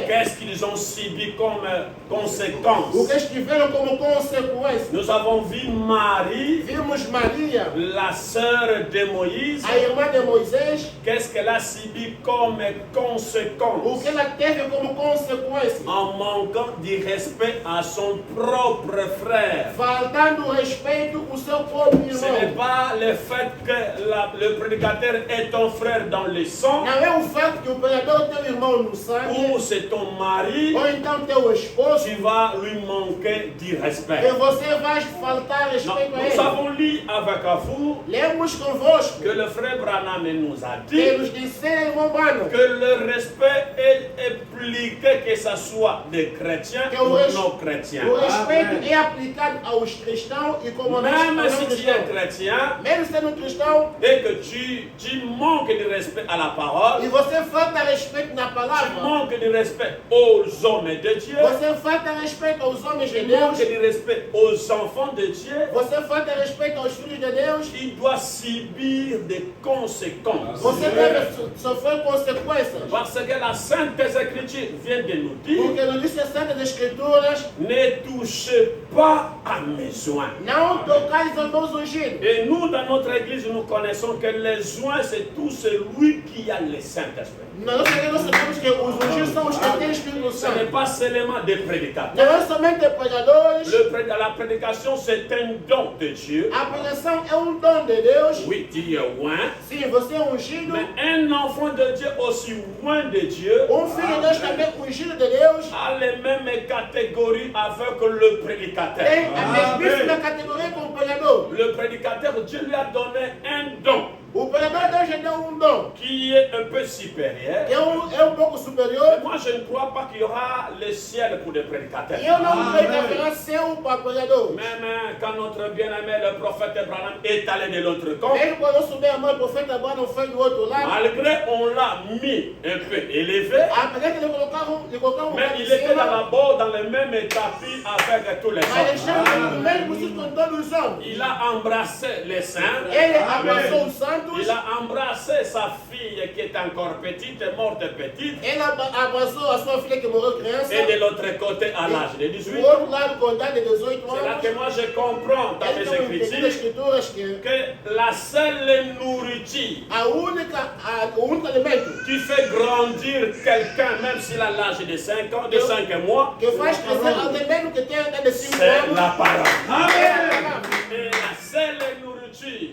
Qu'est-ce qu'ils ont subi comme conséquence? O que tiveram como consequência? Nous avons vu Marie, Vimos Maria, la sœur de Moïse. a irmã de Moisés, Qu'est-ce qu'elle a subi comme o conséquence? que ela teve como consequência? En manquant du respect à son propre frère. Faltando respeito ao seu próprio Ce n'est irmão. pas le fait que le prédicateur est ton frère dans le sang, Não é o fato que o pregador é teu irmão no sangue, ou c'est ton mari, ou então teu esposo, tu vas lui manquer du que respect. você vai faltar Non, respeito a nous ele. avons lu avec vous Lemos convosco que le frère Branham nous a que dit nos disseram, irmão Bano, que le respect est impliqué que ce soit des chrétiens que ou o non chrétiens. o respeito é aplicado aos cristãos e como nós Même não si tu es cristãos. chrétien Mesmo sendo cristão, et que tu manques de respect à la parole, e você falta respeito na tu palavra, manques de respect aux hommes de Dieu, você falta respeito aos homens de tu Deus, manques de respect aux enfants de Dieu, você falta respeito aos filhos de Deus, tu dois subir des conséquences. você deve sofrer consequências. Parce que la Sainte Écriture vient de nous dire, Porque no livro Santas Escrituras, ne touchez pas à mes joints. não tocais aos meus ungidos. Et nous, dans notre église, nous connaissons que les joints, c'est tout celui qui a le Saint-Esprit. Na nossa igreja nós sabemos que os ungidos são os que têm Espírito Ce n'est Santo. pas seulement des prédicateurs. Não é somente pregadores. La prédication, c'est un don de Dieu. A pregação é um dom de Deus. Oui, tu es loin. Sim, você é ungido. Mais un enfant de Dieu aussi loin de Dieu Filho de Deus também ungido de Deus. a les mêmes catégories avec le prédicateur. Tem a mesma categoria como o pregador. Le prédicateur, Dieu lui a donné un don O pregador Deus já deu um dom qui est un peu supérieur. que é um pouco superior. Moi, je ne crois pas qu'il y aura le ciel pour des prédicateurs. E eu não creio que haverá céu para pregadores. Même quand notre bien-aimé, le prophète Abraham, est allé de l'autre camp, Mesmo quando eu souber a mãe, o profeta Abraão foi do outro lado. malgré on l'a mis un peu élevé, Apesar de lhe colocar mais il était d'abord dans le même tapis avec tous les mas hommes. deixando no mesmo sítio com todos os homens. Il a embrassé les saints. Ele abraçou os santos. Il a embrassé sa fille qui est encore petite, morte petite, Ele abraçou a sua filha que morreu criança. et de l'autre côté à l'âge de Do 18. outro lado, com idade de 18 C'est là anos. que moi je comprends dans Ele les tem entendido as Écritures escrituras que que la seule nourriture o único alimento qui fait grandir quelqu'un, même s'il a l'âge de 5 ans, de 5 mois, que faz crescer alguém mesmo que tem a idade de 5 c'est anos la parole. é a palavra. Et la seule nourriture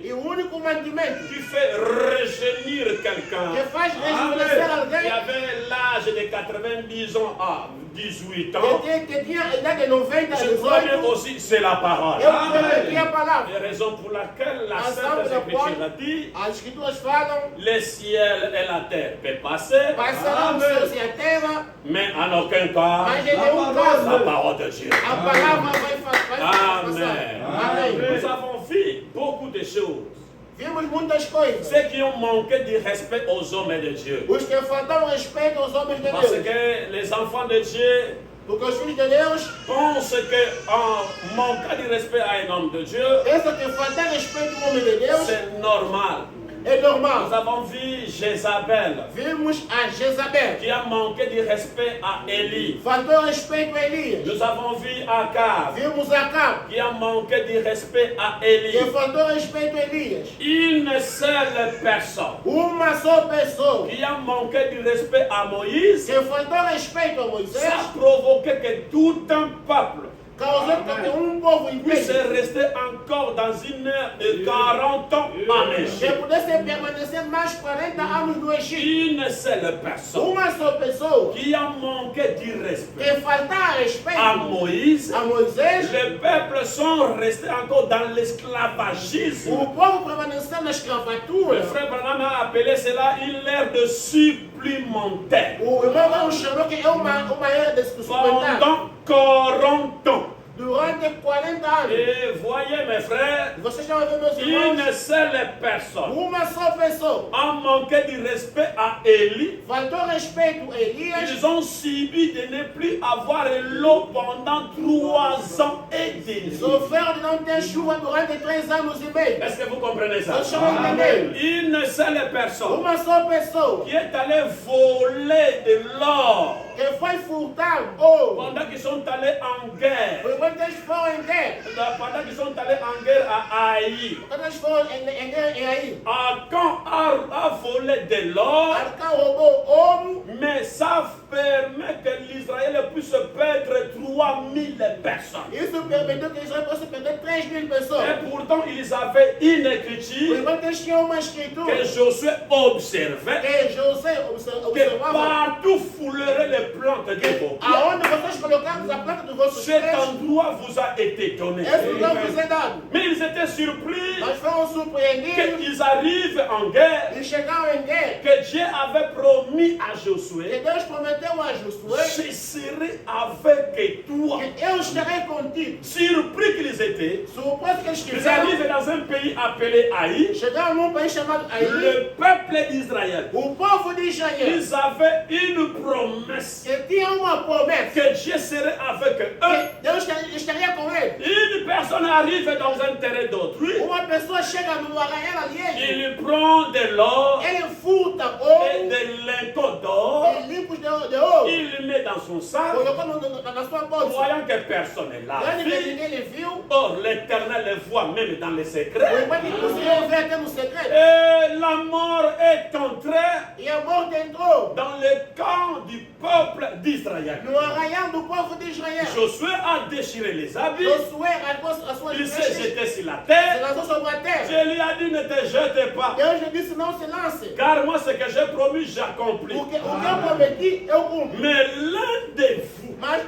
E o único mantimento qui fait rajeunir que quelqu'un, faz rejuvenescer qui alguém avait l'âge de 90 ans à 18 ans, que tinha a idade de 90 a je crois bien 18 aussi c'est la parole. eu creio que é a palavra. Et raison pour laquelle la Ensemble, Sainte le Écriture point. a dit, As escrituras falam, le ciel et la terre peuvent passer, passarão os céus e a terra, mais en aucun cas mas em nenhum la caso parole de Dieu. a palavra vai passar. Amen. Amém. Nous avons vu beaucoup de choses. Vimos muitas coisas. Ceux qui ont manqué du respect aux hommes de Dieu. Os que faltam respeito aos homens de Parce Deus. que les enfants de Dieu Porque os filhos de Deus pensent qu'en manquant du respect à un homme de Dieu, pensam que faltar respeito ao homem de Deus c'est normal. é Nous normal. avons vu Jézabel Vimos a Jezabel. qui a manqué du respect à Élie. Faltou respeito a Elias. Nous avons vu Akab Vimos Acabe. qui a manqué du respect à Que Élie. faltou respeito a Elias. Une seule personne Uma só pessoa. qui a manqué du respect à Moïse, Que faltou respeito a ça Moisés. a provoqué que tout un peuple Causou que povo puisse inteiro rester encore dans une ère de 40 ans en que Égypte. pudesse permanecer mais 40 anos no Egito. Une seule personne Uma só pessoa qui a manqué du respect que faltar à respeito Moïse, a Moisés. les peuples sont restés encore dans l'esclavagisme. O povo permaneceu na Le escravatura. frère Branham a appelé cela une ère de supplémentaire. O irmão chamou que é uma era de suplementar. Pendant 40 ans, durante 40 anos. Et voyez mes frères, Vocês estão vendo, meus irmãos? une seule personne Uma só pessoa a manqué du respect à Élie. faltou respeito a Elias. Ils ont subi de ne plus avoir l'eau pendant 3 ans et demi. Sofreram de não ter chuva durante 3 anos e meio. Est-ce que vous comprenez ça? Nós estamos entendendo. Une seule personne Uma só pessoa qui est allée voler de l'or que foi furtar ouro. pendant qu'ils sont allés en guerre. Enquanto eles foram em guerra. Pendant qu'ils sont allés en guerre à Haï. Quando eles foram em guerra em aí. Achan a volé de l'or, Arcã roubou ouro. mais ça permet que l'Israël puisse perdre 3000 personnes. Isso permitiu que Israel possa perder 3.000 pessoas. Et pourtant, ils avaient une écriture Enquanto eles tinham uma escritura que Josué observait, que José que observava. partout foulerait les plantes de vos pieds. Aonde vocês colocaram a planta do vosso Cet pés, endroit vous a été donné. esse lugar vos é dado. Mais ils étaient surpris Nós fomos surpreendidos qu'ils arrivent en guerre, e chegaram em guerra. que Dieu avait promis à Que Josué, Deus prometeu a Josué je serai avec toi. que eu estarei contigo. Surpris qu'ils étaient, Surpreso que eles ils quiseram. arrivent dans un pays appelé Haï. Chegaram num país chamado Aí. Le peuple d'Israël, O povo de Israel ils avaient une promesse que tinha uma promessa que Dieu serait avec eux. que Deus estaria com ele. Une personne arrive dans un terrain d'autrui, Uma pessoa chega no arraial alheio, il prend de l'or ele furta et ouro, des lingots d'or, ele limpa de ouro, il le met dans son sac, colocou na sua bolsa. voyant que personne ne l'a Grande vez vu. ninguém lhe viu, Or, l'Éternel le voit même dans les o secrets. enquanto que o Senhor vê até no segredo. Et la mort est entrée E a morte entrou dans le camp du peuple d'Israël. no arraial do povo de Israel. Josué a déchiré les habits, Josué rasgou a sua il s'est vestes, jeté sur la se terre. lançou sobre a terra. Je lui ai dit, ne te jete pas, Deus lhe disse, não se lance, car moi ce que j'ai promis, j'accomplis. porque o que eu prometi, eu cumpro. Mais l'un de vous Mas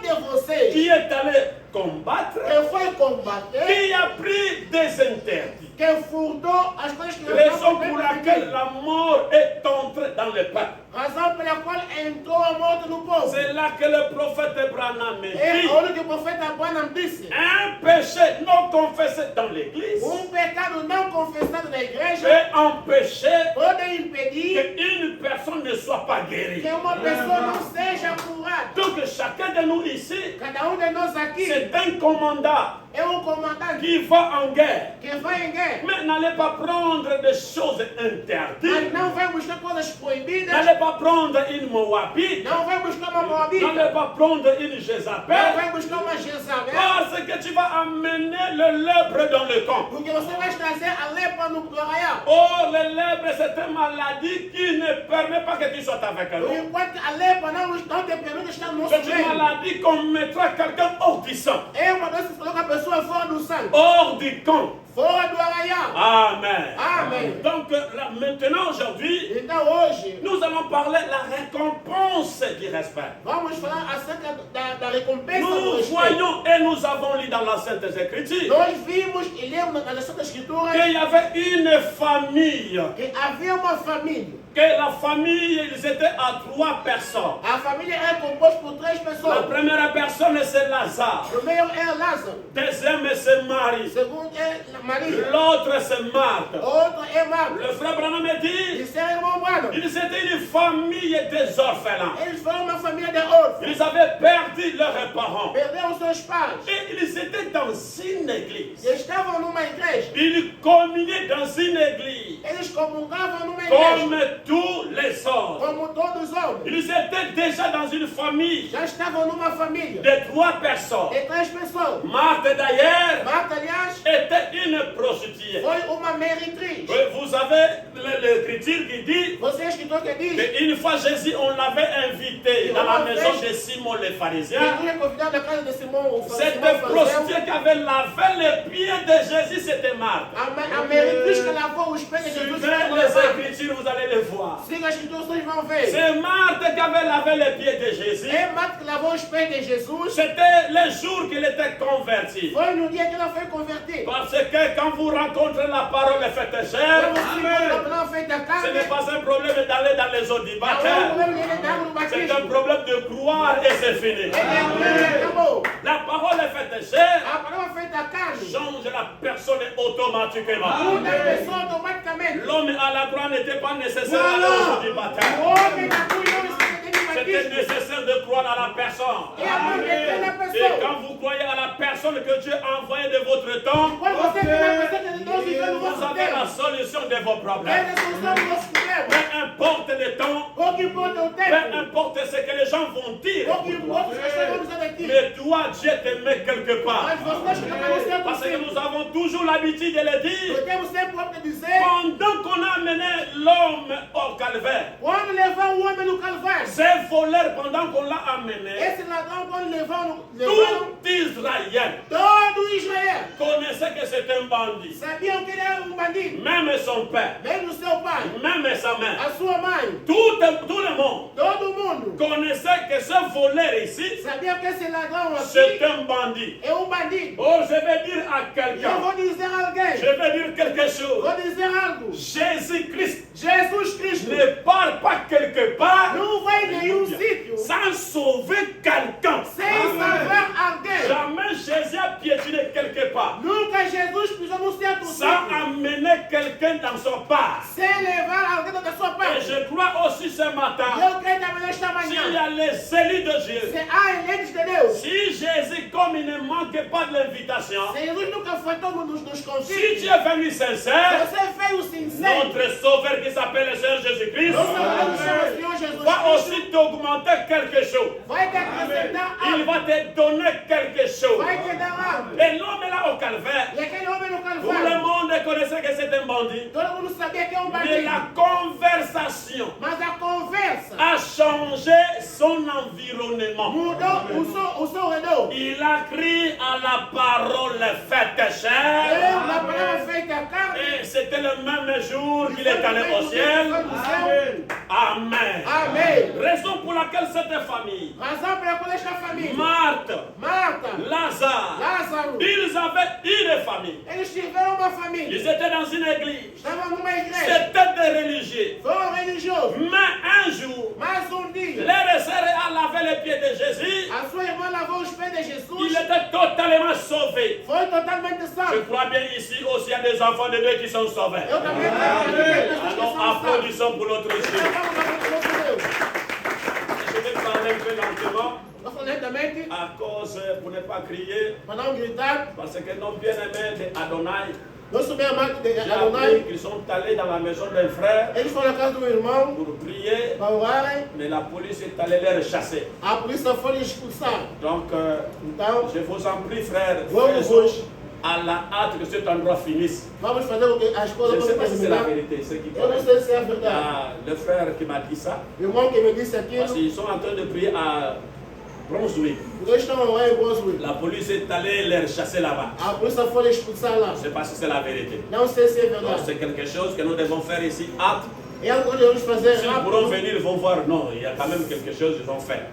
de vocês qui est allé combattre, que foi combater, qui a pris des interdits, que furtou as coisas que eu raison não pour laquelle la mort est entrée dans le peuple. razão pela qual entrou a morte no povo. C'est là que le prophète Branham me É dit, onde que o profeta Abraham disse, un péché non confessé dans l'église pecado não confessado na igreja peut empêcher pode impedir qu'une personne ne soit pas guérie. que uma pessoa não seja curada. Donc chacun de nous ici, Cada de nós aqui c'est un commandant é comandante qui va en guerre. que vai em guerra, Mais n'allez pas prendre des choses interdites. mas não vai buscar coisas proibidas, N'allez pas prendre une Moabite. não vai buscar uma moabita, N'allez pas prendre une não Jézabel. vai buscar uma Jezabel, Parce que tu vas amener le lèpre dans le camp. porque você vai trazer a lepra no arraial. Oh, le lèpre, c'est une maladie qui ne permet pas que tu sois avec nous. Enquanto a lepra não te permite estar no nosso C'est une meio, maladie qu'on mettra quelqu'un hors du sang, é uma doença que coloca a pessoa fora do sangue, hors du camp. fora do arraial. Amen. Amen. Donc là, maintenant, aujourd'hui, Então hoje, nous allons parler de la récompense du respect. vamos falar acerca da recompensa do Nous respeito. voyons et nous avons lu dans la Sainte Écriture Nós vimos e lemos na Sagrada Escritura qu'il y avait une famille, que havia uma família. que la famille, ils étaient à 3 personnes. A família é composta por 3 La pessoas. première personne, c'est Lazare. Primeiro é Lázaro. Deuxième, c'est Marie. Segundo é Maria. L'autre, c'est Marthe. Outro é Marta. Le frère Branham me dit, Isso é irmão Brano. ils étaient une famille des orphelins. Eles foram uma família de órfãos. Ils avaient perdu leurs parents. Perderam seus pais. Et ils étaient dans une église. E estavam numa igreja. Ils communiaient dans une église. Eles comungavam numa igreja. Comme tous les autres. Como todos os homens. Ils étaient déjà dans une famille Já estavam numa família. de 3 personnes. De 3 pessoas. Marthe d'ailleurs Marta, aliás, était une prostituée. foi uma meretriz. Vous avez l'écriture qui dit Você é escritor que diz qu'une fois Jésus, on l'avait invité dans la maison de Simon le pharisien. Jesus é convidado à casa de Simão, o Cette Simão fariseu. prostituée qui avait lavé les pieds de Jésus, c'était Marthe. A meretriz que lavou os pés de Jesus. Suivez les Écritures, vous allez les voir. Siga as escrituras, vocês vão ver. C'est Marthe qui avait lavé les pieds de Jésus. É Marta que lavou os pés de Jesus. C'était le jour qu'il était converti. Foi no dia que ela foi convertida. Parce que quand vous rencontrez la parole faite chair, Quando você encontra a palavra feita ce carne, n'est pas un problème d'aller dans les eaux du não é um baptême. problema de ele dar no C'est un batismo. problème de croire gloire et c'est fini. La parole est faite chair, change la personne automatiquement. L'homme à la croix n'était pas nécessaire à l'heure du baptême. C'était nécessaire de croire à la personne. Et quand vous croyez à la personne que Dieu a envoyée de votre temps, vous avez la solution de vos problèmes. Peu importe le temps, peu importe ce que les gens vont dire, mais toi, Dieu te met quelque part. Parce que nous avons toujours l'habitude de le dire. Pendant qu'on a amené l'homme au calvaire, ces voleurs, pendant qu'on l'a amené, tout Israël connaissait que c'est un bandit. Même son père, même sa mère, tout le monde connaissait que ce voleur ici, c'est un bandit. Oh, je vais dire à quelqu'un, je vais dire quelque chose. Jésus-Christ ne part pas quelque part sans sauver quelqu'un. Jamais Jésus a piétiné quelque part sans amener quelqu'un dans son part. Et je crois aussi ce matin, s'il y a les élus de Dieu, si Jésus, comme il ne manque pas de l'invitation, si Dieu est venu sincère, notre Sauveur qui s'appelle le Seigneur Jésus-Christ va aussi t'augmenter quelque chose. Il va te donner quelque chose. Et l'homme est là au calvaire. Tout le monde connaissait que c'est un bandit. Mais la conversation a changé son environnement. Il a crié à la parole faite chair. Et c'était le même jour qu'il est allé au ciel. Amen. Raison pour laquelle cette famille, Marthe, Lazare, ils avaient une famille. Ils étaient dans une église. C'était des religieux. Mais un jour, les sœurs a lavé les pieds de Jésus. Il était totalement sauvé. Je crois bien ici aussi il y a des enfants de Dieu qui sont sauvés. Alors applaudissons pour notre Dieu. Je vais parler un peu lentement. À cause, pour ne pas crier, parce que nos bien-aimés d'Adonai, j'ai appris qu'ils sont allés dans la maison d'un frère pour prier, mais la police est allée les chasser. Donc, je vous en prie, frère, à la hâte que cet endroit finisse. Je ne sais pas si c'est la vérité, ce qui le frère qui m'a dit ça, parce qu'ils sont en train de prier à Brunswick. La police est allée les chasser là-bas. Je ne sais pas si c'est la vérité. C'est quelque chose que nous devons faire ici. S'ils pourront venir, ils vont voir. Non, il y a quand même quelque chose qu'ils ont fait.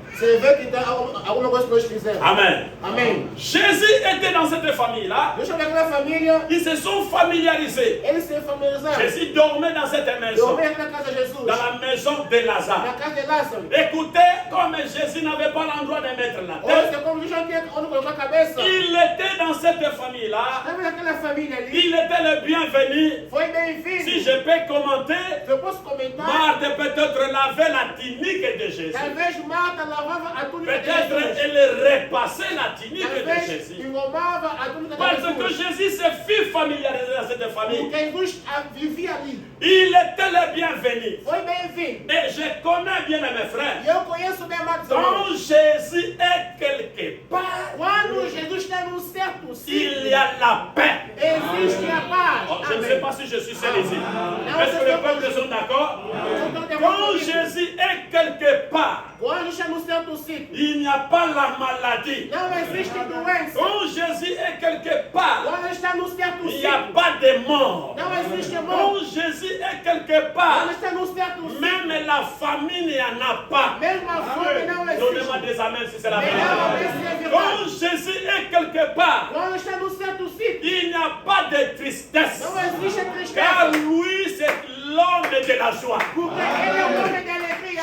Amen. Jésus était dans cette famille-là. Ils se sont familiarisés. Jésus dormait dans cette maison. Dans la maison de Lazare. Écoutez, comme Jésus n'avait pas l'endroit de mettre la tête, il était dans cette famille-là. Il était le bienvenu. Si je peux commenter, Marthe peut-être lavait la tunique de Jésus. Peut-être elle repassait la tunique de Jésus. Parce que Jésus se fit familiariser dans cette famille. Il était le bienvenu. Et je connais bien mes frères. Quand Jésus est quelque part, il y a la paix. Je ne sais pas si je suis seul ici. Est-ce que les peuples sont d'accord? Quand Jésus est quelque part, il n'y a pas la maladie. Quand Jésus est quelque part, il n'y a pas de mort. Quand Jésus est quelque part, même la famine, il n'y en a pas. Donnez-moi des amens si c'est la vérité. Quand Jésus est quelque part, il n'y a pas de tristesse. Car lui, c'est l'homme de la joie.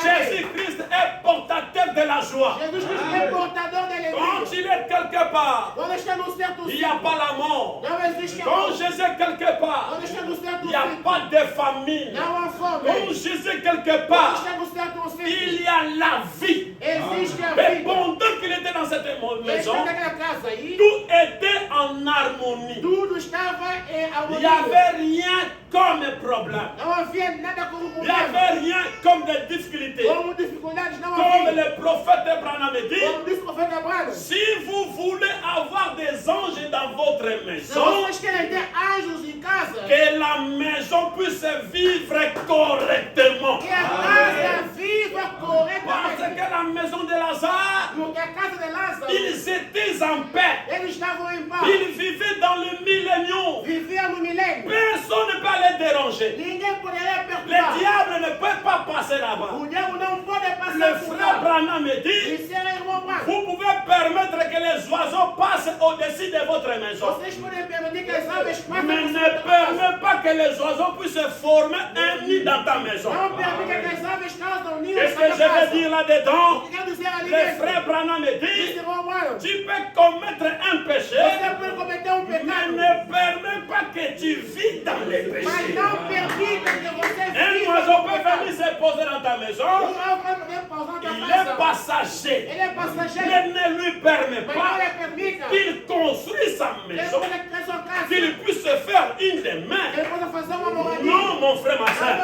Jésus-Christ est portateur de la joie. Jesus Cristo é portador da Quand alegria. il est quelque part, Quando está no certo il n'y a pas la mort. não existe a Quand morte. Jésus est quelque part, Quando está no certo il n'y a pas de famine. não há fome. Quand Jésus est quelque Quando part, está no certo il y a la vie. existe a Mais vida. pendant qu'il était dans cette maison, Está naquela casa aí, tout était en harmonie. tudo estava em Il n'y harmonia. avait rien comme problème. Não havia nada como Il n'y problema. avait rien comme des difficultés. Como dificuldades não Comme havia. le prophète Abraham dit, Como disse o profeta Abraão. si vous voulez avoir des anges dans votre Se maison, vocês querem ter anjos em casa, que la maison puisse vivre correctement. que a casa viva Parce corretamente. que la maison de Lazare, Porque a casa de Lázaro, ils étaient en paix. eles estavam em paz. Ils vivaient dans le millénium. Viviam no milênio. Personne ne peut les déranger. Ninguém poderia Le perturbar. diable ne peut pas passer là-bas. O diabo não pode Le passar por frère lá. Branham me dit, Isso era irmão Branham. vous pouvez permettre que les oiseaux passent au-dessus de votre maison. Vocês podem permitir que as aves passem Mais por ne cima da casa. permets pas que les oiseaux puissent former un nid dans ta maison. Não permita que as aves causam ninho Qu'est-ce na que sua je veux casa. dire là-dedans? O que quer dizer ali Le dentro? frère Branham me Disse dit, irmão Branham. tu peux commettre un péché, Você pode cometer mais pecado, ne permets pas que tu vis dans les mas péchés. não permita que você Un viva oiseau no peut pecado. venir se poser dans ta maison, ave vai poder pausar na il tua est casa. passager. Ele é passageiro, Mais ne lui permet mas não pas lhe permita qu'il construise sa que ele maison, possa criar sua casa. qu'il puisse faire une des mains. Ele possa fazer uma moradia. Non, mon frère, ma soeur.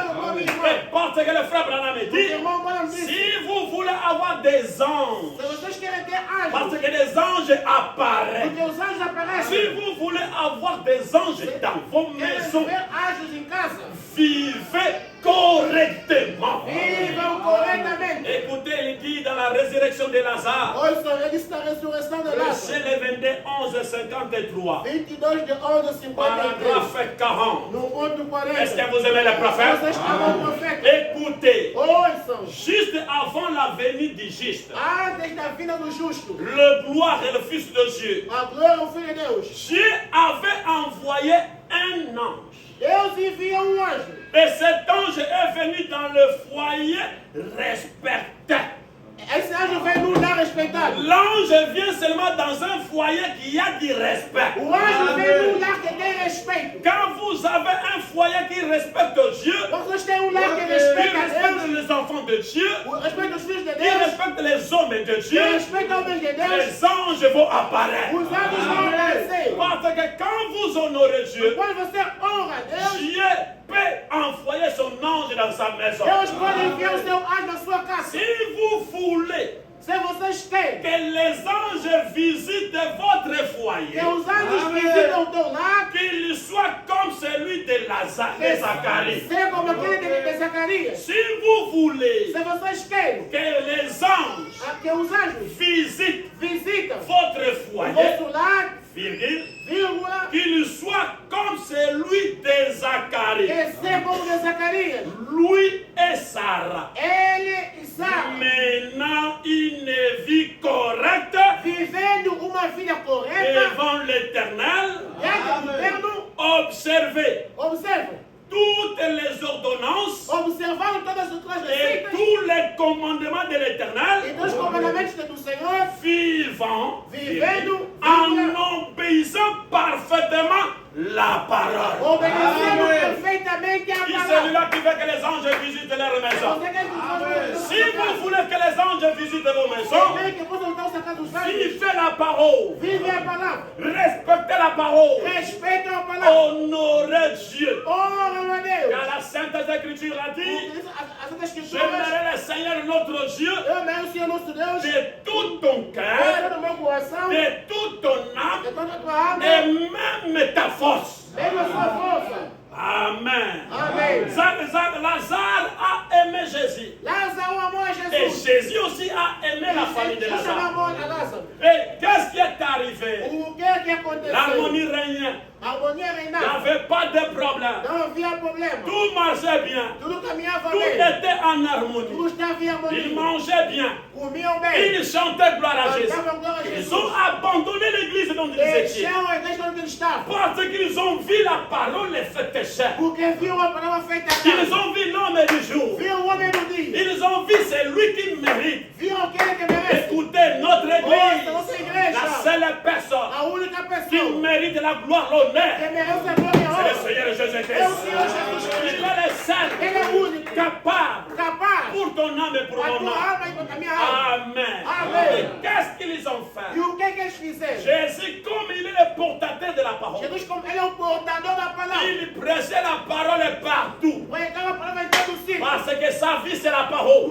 Et parce que le frère Branham me O dit, irmão Branham disse, si vous voulez avoir des anges, se vocês querem ter parce anjos, que des anges apparaissent, porque os anjos si aparecem, vous voulez avoir des anges dans vos querem maisons, ver anjos em casa, vivez correctement. vivam corretamente. Écoutez, il dit dans la résurrection de Lazare, Ouçam, ele disse na ressurreição de Lázaro, verset le 22, 11, 53, 22 de 11 a 53, paragraphe 40. no ponto 40. Est-ce que vous aimez le prophète? Vocês amam o profeta? Écoutez, Ouçam, juste avant la venue du juste, antes da vinda do justo, le gloire et le Fils de Dieu, a glória ao Filho de Deus, Dieu avait envoyé un ange. Deus envia anjo. Et cet ange est venu dans le foyer respecté. Esse anjo vem num lar respeitado. L'ange vient seulement dans un foyer qui a du respect. O anjo vem num lar que tem respeito. Quand vous avez un foyer qui respecte Dieu, Vocês têm um lar que qui respeita respecte Deus, les enfants de Dieu, respeita os filhos de qui Deus, respecte les hommes de que Dieu, respeita homens de Deus, les anges vão apparaître. os anjos vão aparecer. Parce que quand vous honorez Dieu, Quando você honra Deus, Dieu peut envoyer son ange dans sa maison. Deus pode enviar o seu anjo na sua casa. Si vous voulez Se vocês têm que les anges visitent votre que foyer, os anjos visitam o teu lar, qu'il soit comme celui de Lazare, de Zacharie. seja como aquele de Zacarias. Si vous voulez Se vocês querem que les anges que os anjos visitent visitam votre o foyer, vosso lar, virgule, vírgula, qu'il soit comme celui de Zacharie, que seja como de Zacarias. lui et Sarah, Ele e Sara, menant une vie correcte vivendo uma vida correta, devant l'Éternel, diante do Eterno, observez observe, toutes les ordonnances observando todas as outras et receitas tous les commandements de e l'Éternel, dos comandamentos do Senhor, vivant vivendo, en obéissant parfaitement la parole. obedecendo perfeitamente a Qui palavra. celui-là qui veut que les anges visitent leur maison? Você quer que Si vous voulez que les anges visitent vos maisons, Você que possa lutar o sacado dos anjos, vivez la parole, vive a palavra, respectez la parole, respeita a palavra, honorez Dieu. honra a Deus. Car la Sainte Écriture a dit, As outras escrituras, j'aimerai le Seigneur notre Dieu eu amei o Senhor nosso Deus, de tout ton de cœur, todo o meu coração, de toute ton de âme toda a tua alma, et même ta force. mesmo a sua força. Amen. Amém. Lazare a aimé Jésus. Lázaro amou a Et Jesus. Jésus aussi a aimé la famille de Jesus Lazare. amou a Lázaro. Et qu'est-ce qui est arrivé? O que L'harmonie régnait. Il n'y avait pas de problème. Tout marchait bien. Tout était en harmonie. Ils mangeaient bien. Ils chantaient gloire à Jésus. Ils ont abandonné l'église dont ils étaient. Parce qu'ils ont vu la parole les faits pécheurs. Ils ont vu l'homme du jour. Ils ont vu celui qui mérite. Écoutez, notre église, la seule personne qui mérite la gloire, l'honneur, c'est le Seigneur Jésus-Christ. Il est le seul capable pour ton âme et pour mon âme. Amen. Et qu'est-ce qu'ils ont fait? Jésus, comme il est le portateur de la parole, il prêchait la parole partout. Parce que sa vie, c'est la parole.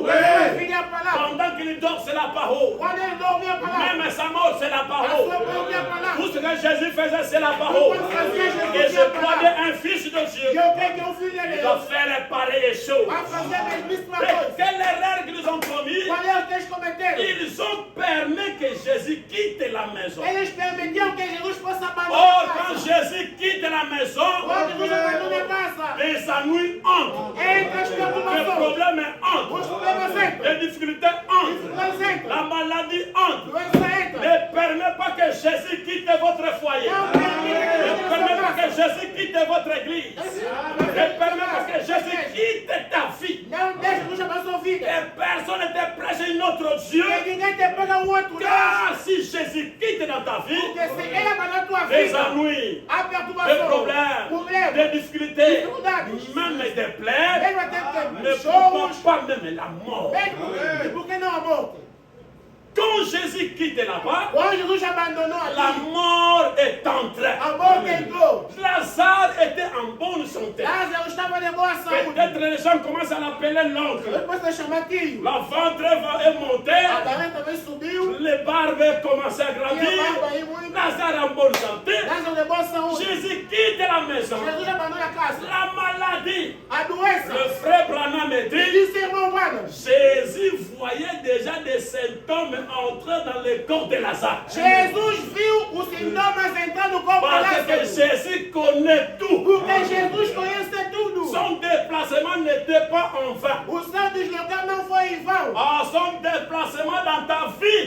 Pendant qu'il dort, c'est la parole. Même sa mort, c'est la parole. Tout ce que Jésus faisait, c'est la parole. Et je croyais un fils de Dieu. Il doit faire pareilles choses. Mais quelle erreur qu'ils ont commis? Ils ont permis que Jésus quitte la maison. Or, quand Jésus quitte la maison, les ennuis entrent. Les problèmes entrent. Les difficultés entrent. La maladie entre. Ne permet pas que Jésus quitte votre foyer. Ne permet pas que Jésus quitte votre église. Ne permet pas que Jésus quitte ta vie. Et personne ne te prêche un autre Dieu. Car si Jésus quitte dans ta vie, des ennuis, des problèmes, des difficultés, même des plaies, ne pourront pas même la mort. Quand Jésus quitte là-bas, la mort est entrée. Lazare était en bonne santé. Peut-être les gens commencent à l'appeler l'oncle. Le ventre va monter, les barbes commencent à grandir. Lazare en bonne santé. Jésus quitte la maison. La maladie. Le frère Branham dit, Jésus voyait déjà des symptômes entrer dans le corps de Lazare. Parce que Jésus connaît tout. Son déplacement n'était pas en vain. Son déplacement dans ta vie,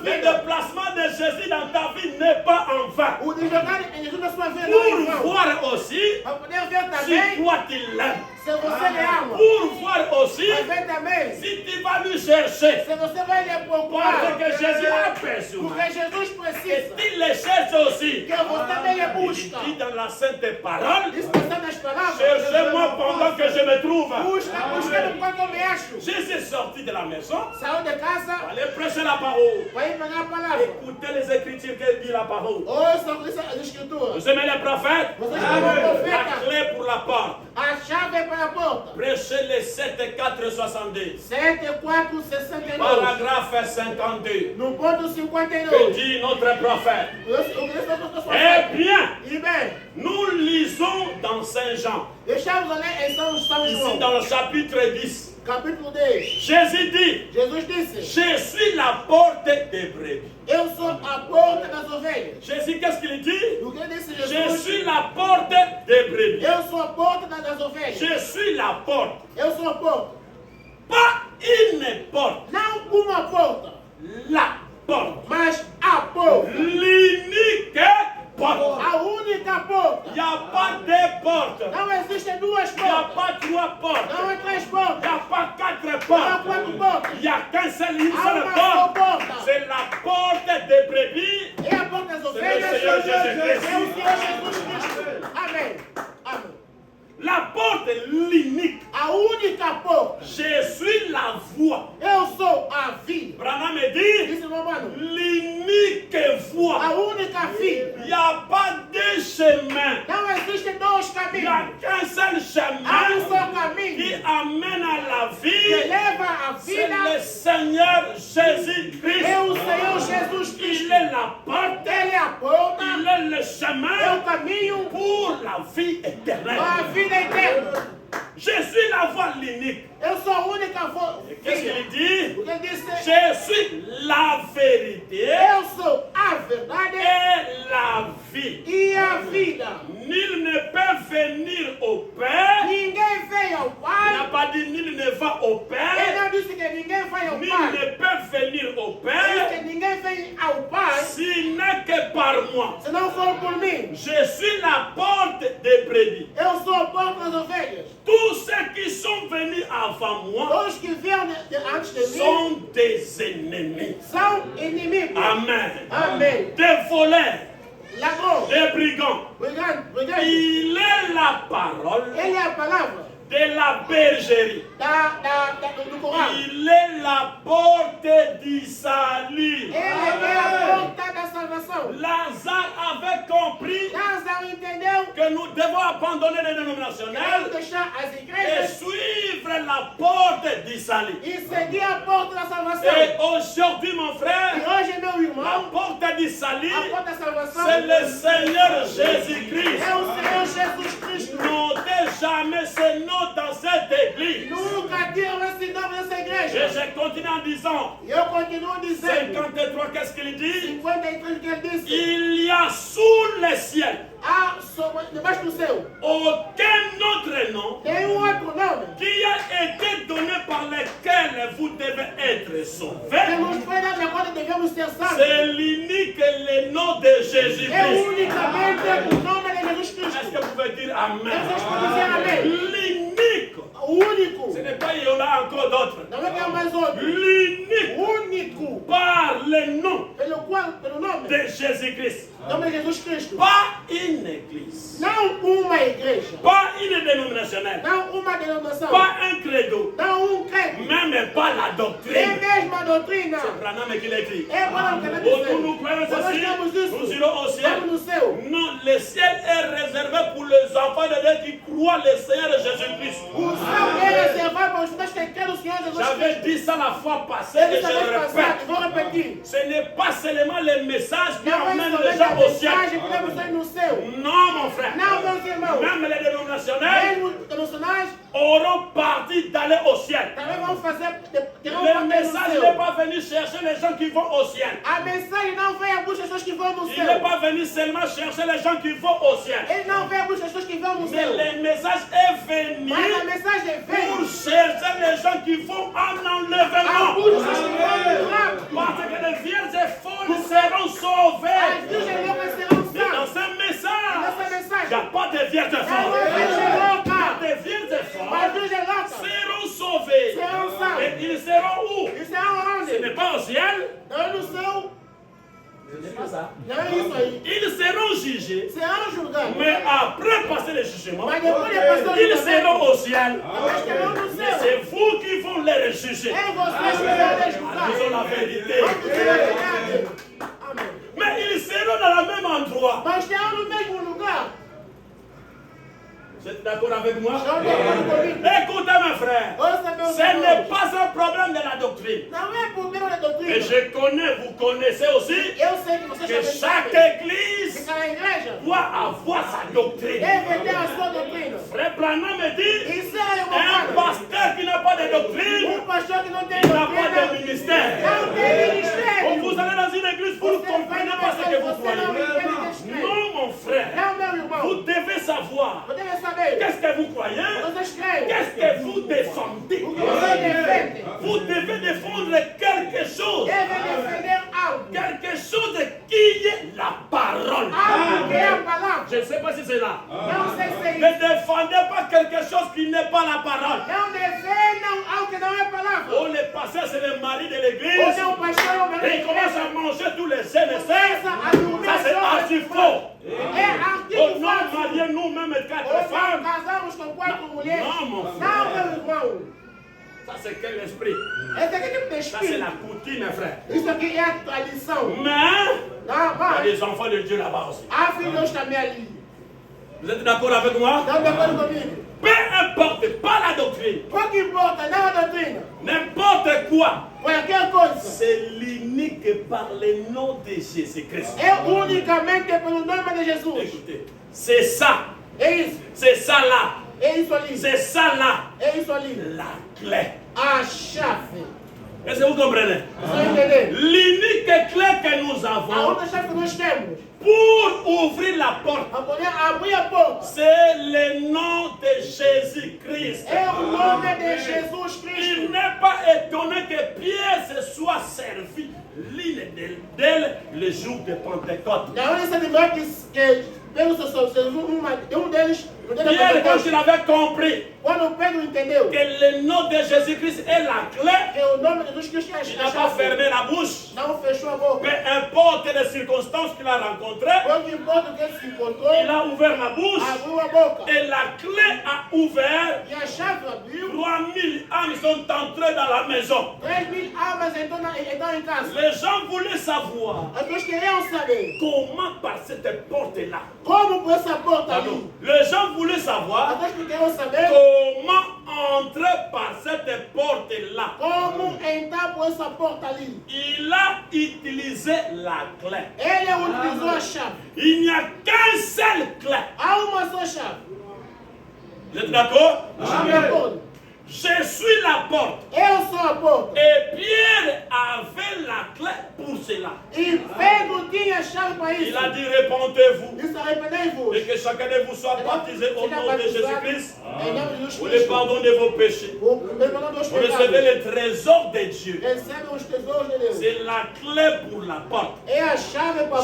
le déplacement de Jésus dans ta vie n'est pas en vain. Pour voir aussi si toi tu l'aimes. Pour voir aussi si tu vas lui chercher. Parce que Jésus a besoin. Et tu le cherches aussi. Il dit dans la sainte parole, cherchez-moi pendant que je me trouve. Jésus est sorti de la maison. Allez prêcher la parole. Écoutez les Écritures qu'elle dit la parole. Vous aimez les prophètes? La clé pour la porte. Prêchez les 7, 4, 62. Paragraphe 52. Que dit notre prophète? Eh bien, nous lisons dans Saint Jean. Ici dans le chapitre 10. Jésus dit, je suis la porte des brebis. Jésus, qu'est-ce qu'il dit? Je suis la porte des brebis. Je suis la porte. Pas une porte. La porte. L'unique porte. Il n'y a pas deux portes. Il n'y a pas trois portes. Il n'y a pas quatre portes. Il n'y a qu'un seul, une seule porte. C'est la porte des brebis. C'est le Seigneur Jésus-Christ. Amen. La porte est l'unique. Je suis la voie. Branham dit l'unique voie. Il n'y a pas deux chemins. Il n'y a qu'un seul chemin qui amène à la vie. C'est le Seigneur Jésus-Christ. Il est la porte. Il est le chemin pour la vie éternelle. Je suis la voie l'unique. Qu'est-ce qu'il dit? Je suis la vérité et moi. Se não for por mim, Je suis la porte des brebis. eu sou a porta das ovelhas. Tous ceux qui sont venus avant moi Todos que vieram antes de mim sont des ennemis. são inimigos. Amen. Amém. Des voleurs, Ladrão, des brigands. brigante. Il est la parole Ele é a palavra de la bergerie. do curral. Il est la porte du salut. Ele é a porta da salvação. Lazare avait compris Lázaro entendeu que nous devons abandonner les que dénominationnels devemos deixar as et igrejas suivre la porte du salut. e seguir a porta da salvação. Et aujourd'hui, mon E frère, hoje, meu la irmão, porte du salut, a porta da salvação c'est le Seigneur Jésus-Christ. é o Senhor Jesus Cristo. Notez jamais ce nom dans cette église. Nunca tiram esse nome dessa Et igreja. je continue en disant, E eu continuo dizendo, 53, qu'est-ce qu'il dit? 53 que ele disse, Il y a sous le ciel debaixo do céu, aucun autre nom tem outro nome qui a été donné par lequel vous devez être que sauvés. nos foi dado na qual devemos ser salvos. C'est l'unique et le nom de É Jésus-Christ. unicamente o nome de Jesus Est-ce Cristo. que vous pouvez dire Amen? Vocês podem dizer amém. L'unique. O único. Ce n'est pas, il y en a encore d'autres. Não é que há mais outro. L'unique Único. par le nom Pelo nome de Jésus-Christ. nome de Jesus Cristo. Pas une église. Não uma igreja. Pas une dénominationnelle. Não uma denominação. Pas un credo. Não credo. Même pas la É doctrine. mesmo a doutrina. C'est Branham qui l'écrit. É para o que ele Oh, nous croyons Nós ceci, temos nous isso. irons au ciel. Estamos no céu. Non, le ciel est réservé pour les enfants de Dieu qui croient le Seigneur Jésus-Christ. O céu é reservado para os filhos que querem o Senhor Jesus J'avais Cristo. dit ça la fois passée Ele et je também le passado, répète. vou repetir. Ce n'est pas seulement les messages qui Não é emmènent les somente a gens au ciel. mensagem que devemos ir no céu. Non, mon frère. Não, meus irmãos. Même les dénominationnels Mesmo devocionais auront parti d'aller au ciel. também vão fazer. Terão Le papel no message céu. n'est pas venu chercher les gens qui vont au ciel. A mensagem não vem a busca das pessoas que vão no Il céu. n'est pas venu seulement chercher les gens qui vont au ciel. Ele não vem a busca das pessoas que vão no Mais céu. le message est venu Mas a mensagem pour vem chercher les gens qui vont en a enlèvement. busca das pessoas que vão no rapto. Parce que les vierges folles seront sauvées. As virgens loucas serão Mais dans salvas. ce message, Nessa il n'y mensagem. a pas de vierges Não é folles. virgem louca. Les vierges Mas folles virgem louca seront sauvées. serão salvas. Et ils seront où? E serão Ce onde? n'est pas au ciel. Não é no céu. Ce n'est pas ça. Não é isso aí. Ils seront jugés. Serão julgados. Mais après passer le jugement, Mas depois de passar o ils julgamento, seront au ciel. eles estarão no Mais céu. c'est vous qui vont les juger. É vocês que vão les julgar. Disons la vérité. Vamos dizer a verdade. Amém. Mais ils seront dans le même endroit. Mas estarão no mesmo lugar. Vous êtes d'accord avec moi? Estão de acordo comigo? Écoutez mes frères. Ouça, meus Ce n'est irmãos. pas un problème de la doctrine. Não é problema da Et doutrina. je connais, vous connaissez aussi, Eu sei que vocês que também chaque sabem église que cada igreja doit avoir sa doctrine. deve ter a sua doutrina. Frère Branham me dit, Isso é un uma coisa. pasteur qui n'a pas de doctrine Pastor que não tem n'a pas de doutrina ministère. não tem Quand ministério. vous allez dans une église, vous ne comprenez pas ce que vous croyez. Non, mon frère, Não, meu irmão. vous devez savoir Você deve saber. qu'est-ce que vous croyez, Vocês creem. qu'est-ce que vous défendez. O que você defende Vous devez défendre quelque chose, deve defender algo. quelque chose qui est la parole. Algo que é a palavra. Je ne sais pas si c'est là. Não sei se é Ne isso. défendez pas quelque chose qui n'est pas la parole. Não defendam algo que não é palavra. Oh, le pasteur, c'est le mari de Ou l'église. é um pastor ou Et il commence à manger tous les saints et saints. começa a dormir Ça, c'est archi faux. É Oh artigo non, falso. mariez nous-mêmes quatre Ou não femmes. casamos com 4 mulheres. Não, meu filho. Não, meu irmão. Ça, c'est quel esprit? Esse aqui tipo de Ça, c'est espírito. la coutume, mes frères. Isso aqui é a tradição. Mais, Não, il y a vai. des enfants de Dieu là-bas aussi. Há filhos também ali. Vous êtes d'accord avec moi? Estão de acordo comigo? Peu importe, pas la doctrine. Pouco importa, não a doutrina. N'importe quoi. Qualquer coisa. C'est l'unique par le nom de Jésus-Christ. É unicamente pelo nome de Jesus. Écoutez, c'est ça. É isso. C'est ça là. É isso ali. C'est ça là. É isso ali. La clé. A chave. Est-ce que vous comprenez? Você entender? L'unique clé que nous A avons outra chave que nós temos. pour ouvrir la porte, Para poder abrir a porta. c'est le nom de Jésus-Christ. É o nome de Jesus Il Cristo. n'est pas étonné que Pierre se soit servi l'une d'elles le jour de Pentecôte. Pierre, quand il avait compris que le nom de Jésus-Christ est la clé, il n'a pas fermé la bouche. Peu importe les circonstances qu'il a rencontrées, il a ouvert la bouche et la clé a ouvert. 3000 âmes sont entrées dans la maison. Les gens voulaient savoir comment par cette porte-là. Les gens voulaient savoir comment entrer par cette porte-là. Il a utilisé la clé. Il n'y a qu'un seul clé. Vous êtes d'accord? Je suis la porte. Et Pierre avait la clé pour cela. Il a dit répondez-vous. Et que chacun de vous soit baptisé au nom de Jésus-Christ. Pour le pardon de vos péchés. Vous recevez le trésor de Dieu. C'est la clé pour la porte.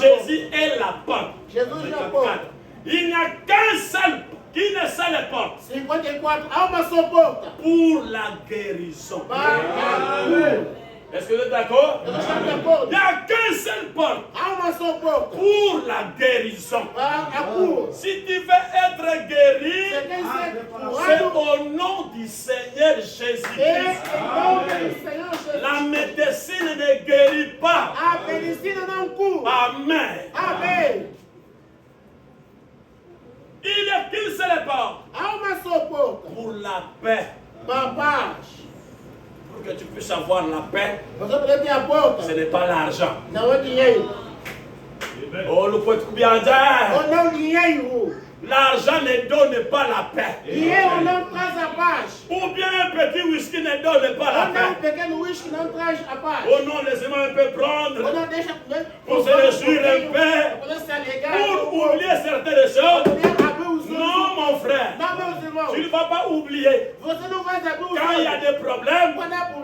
Jésus est la porte. Il n'y a qu'un seul une seule porte pour la guérison. Est-ce que vous êtes d'accord? Il n'y a qu'un seul porte pour la guérison. Si tu veux être guéri, c'est au nom du Seigneur Jésus-Christ. La médecine ne guérit pas. Amen. Il n'y a qu'une seule porte pour la paix. Pour que tu puisses avoir la paix, ce n'est pas l'argent. Oh, le poète bien dire. L'argent ne donne pas la paix. Ou bien un petit whisky ne donne pas la paix. Oh non, laissez-moi un peu prendre pour se réjouir un peu, pour oublier certaines choses. Non, mon frère, tu ne vas pas oublier. Quand il y a des problèmes,